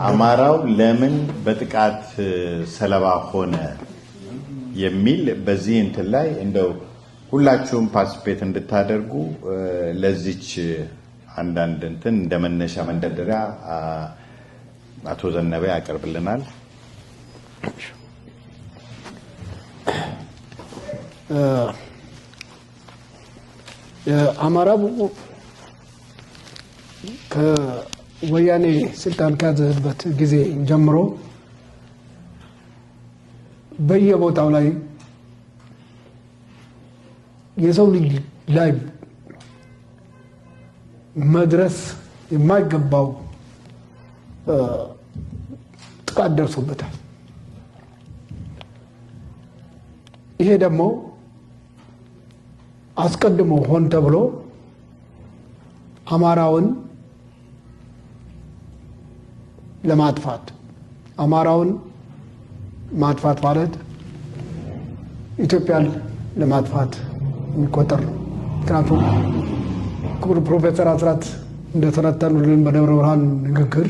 S1: አማራው ለምን በጥቃት ሰለባ ሆነ የሚል በዚህ እንትን ላይ እንደው ሁላችሁም ፓርቲሲፔት እንድታደርጉ ለዚች አንዳንድ እንትን እንደመነሻ መንደርደሪያ አቶ ዘነበ ያቀርብልናል።
S2: አማራ ከወያኔ ስልጣን ከያዘበት ጊዜ ጀምሮ በየቦታው ላይ የሰው ልጅ ላይ መድረስ የማይገባው ጥቃት ደርሶበታል። ይሄ ደግሞ አስቀድሞ ሆን ተብሎ አማራውን ለማጥፋት አማራውን ማጥፋት ማለት ኢትዮጵያን ለማጥፋት የሚቆጠር ነው። ምክንያቱም ክቡር ፕሮፌሰር አስራት እንደተነተኑልን በደብረ ብርሃን ንግግር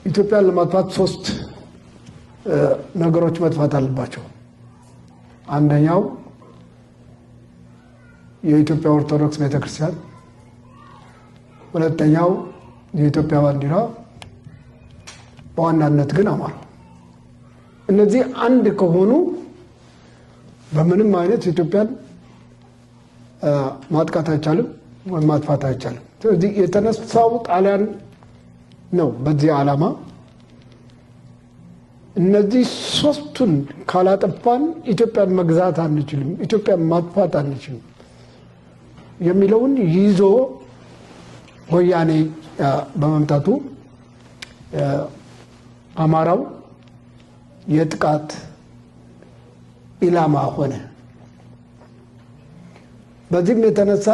S2: ኢትዮጵያን ለማጥፋት 3 ነገሮች መጥፋት አለባቸው። አንደኛው የኢትዮጵያ ኦርቶዶክስ ቤተክርስቲያን፣ ሁለተኛው የኢትዮጵያ ባንዲራ፣ በዋናነት ግን አማራ። እነዚህ አንድ ከሆኑ በምንም አይነት ኢትዮጵያን ማጥቃት አይቻልም ወይም ማጥፋት አይቻልም። ስለዚህ የተነሳው ጣሊያን ነው በዚህ ዓላማ። እነዚህ 3ቱን ካላጠፋን ኢትዮጵያን መግዛት አንችልም፣ ኢትዮጵያን ማጥፋት አንችልም የሚለውን ይዞ ወያኔ በመምጣቱ አማራው የጥቃት ኢላማ ሆነ። በዚህም የተነሳ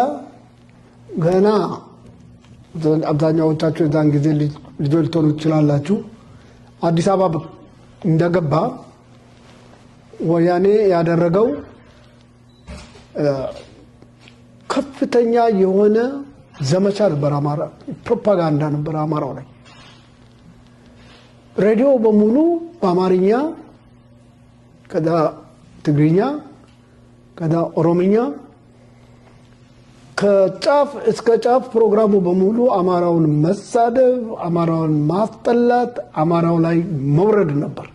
S2: ገና አብዛኛዎቻችሁ የዛን ጊዜ ልጆች ልትሆኑ ትችላላችሁ። አዲስ አበባ እንደገባ ወያኔ ያደረገው ከፍተኛ የሆነ ዘመቻ ነበር። አማራ ፕሮፓጋንዳ ነበር አማራው ላይ። ሬዲዮ በሙሉ በአማርኛ፣ ከዛ ትግርኛ፣ ከዛ ኦሮምኛ፣ ከጫፍ እስከ ጫፍ ፕሮግራሙ በሙሉ አማራውን መሳደብ፣ አማራውን ማስጠላት፣ አማራው ላይ መውረድ ነበር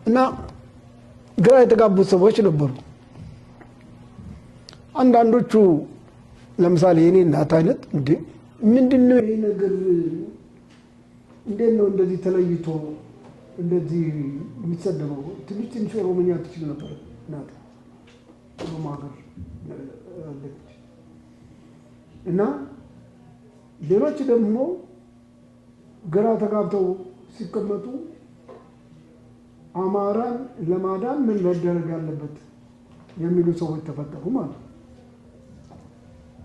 S2: እና ግራ የተጋቡት ሰዎች ነበሩ። አንዳንዶቹ ለምሳሌ የኔ እናት አይነት እንዴ ምንድነው ይሄ ነገር? እንዴት ነው እንደዚህ ተለይቶ እንደዚህ የሚሰደበው? ትንሽ ኦሮምኛ ትችል ነበር እናት ኦሮማገር እና ሌሎች ደግሞ ግራ ተጋብተው ሲቀመጡ አማራን ለማዳን ምን መደረግ ያለበት የሚሉ ሰዎች ተፈጠሩ ማለት ነው።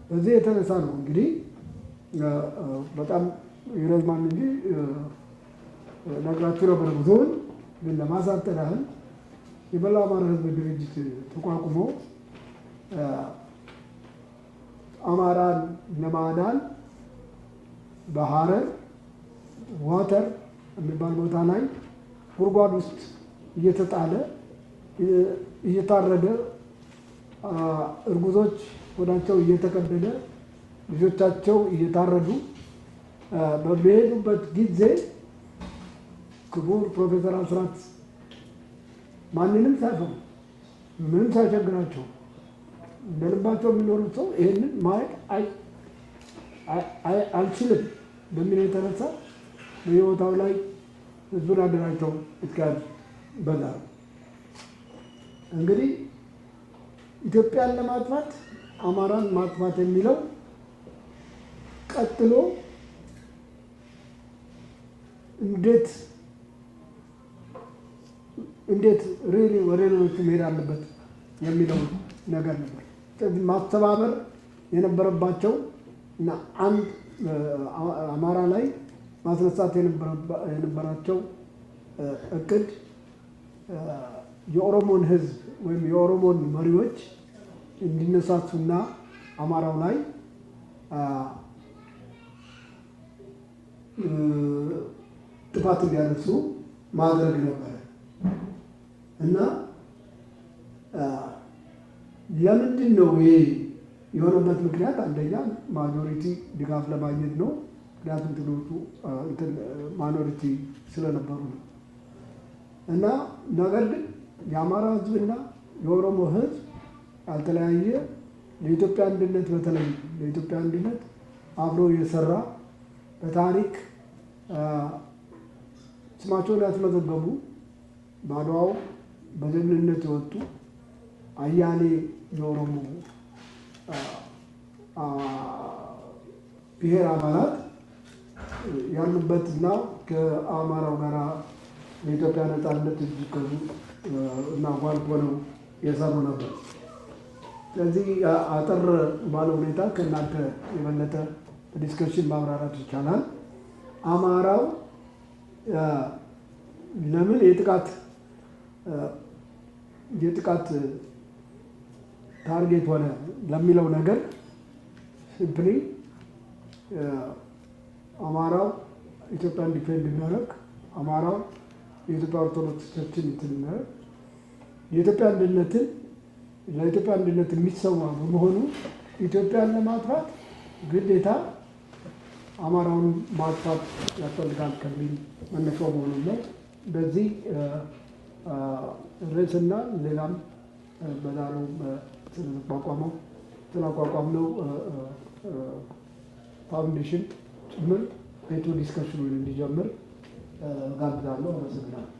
S2: በዚህ የተነሳ ነው እንግዲህ በጣም ይረዝማል እንጂ ነግራችሁ ነበር ብዙውን፣ ግን ለማሳጠር ያህል የመላው አማራ ሕዝብ ድርጅት ተቋቁሞ አማራን ለማዳን በሐረር ዋተር የሚባል ቦታ ላይ ጉድጓድ ውስጥ እየተጣለ እየታረደ እርጉዞች ወዳቸው እየተቀደደ ልጆቻቸው እየታረዱ በሚሄዱበት ጊዜ ክቡር ፕሮፌሰር አስራት ማንንም ሳይፈሩ ምንም ሳይቸግራቸው እንደልባቸው የሚኖሩት ሰው ይህንን ማየት አልችልም በሚል የተነሳ በየቦታው ላይ ህዝቡን አደራጅተው እስካያዝ በዛ እንግዲህ ኢትዮጵያን ለማጥፋት አማራን ማጥፋት የሚለው ቀጥሎ እንዴት ሪሊ ወደ ሌሎቹ መሄድ አለበት የሚለው ነገር ነበር። ስለዚህ ማስተባበር የነበረባቸው እና አንድ አማራ ላይ ማስነሳት የነበራቸው እቅድ የኦሮሞን ህዝብ ወይም የኦሮሞን መሪዎች እንዲነሳሱና አማራው ላይ ጥፋት እንዲያነሱ ማድረግ ነበረ እና ለምንድን ነው ይሄ የሆነበት ምክንያት? አንደኛ ማጆሪቲ ድጋፍ ለማግኘት ነው። ምክንያቱም ትግሎቹ ማጆሪቲ ስለነበሩ ነው እና ነገር ግን የአማራ ህዝብና የኦሮሞ ህዝብ ያልተለያየ ለኢትዮጵያ አንድነት በተለይ ለኢትዮጵያ አንድነት አብሮ የሰራ በታሪክ ስማቸውን ያስመዘገቡ በአድዋው በጀግንነት የወጡ አያሌ የኦሮሞ ብሔር አባላት ያሉበትና ከአማራው ጋር የኢትዮጵያ ነፃነት እጅ ከዙ እና ጓል ሆነው የሰሩ ነበር። ስለዚህ አጠር ባለ ሁኔታ ከእናንተ የበለጠ ዲስከሽን ማብራራት ይቻላል። አማራው ለምን የጥቃት ታርጌት ሆነ ለሚለው ነገር ሲምፕሊ አማራው ኢትዮጵያን ዲፌንድ የሚያደርግ አማራው የኢትዮጵያ ኦርቶዶክስ ቸርችን የኢትዮጵያ አንድነትን ለኢትዮጵያ አንድነት የሚሰዋ በመሆኑ ኢትዮጵያን ለማጥፋት ግዴታ አማራውን ማጥፋት ያስፈልጋል ከሚል መነሻው መሆኑ ነው። በዚህ ርዕስና ሌላም በዛሬው ስላቋቋምነው ፋውንዴሽን ጭምር ቤቱ ዲስከሽኑን እንዲጀምር ጋብዛለሁ። አመሰግናለሁ።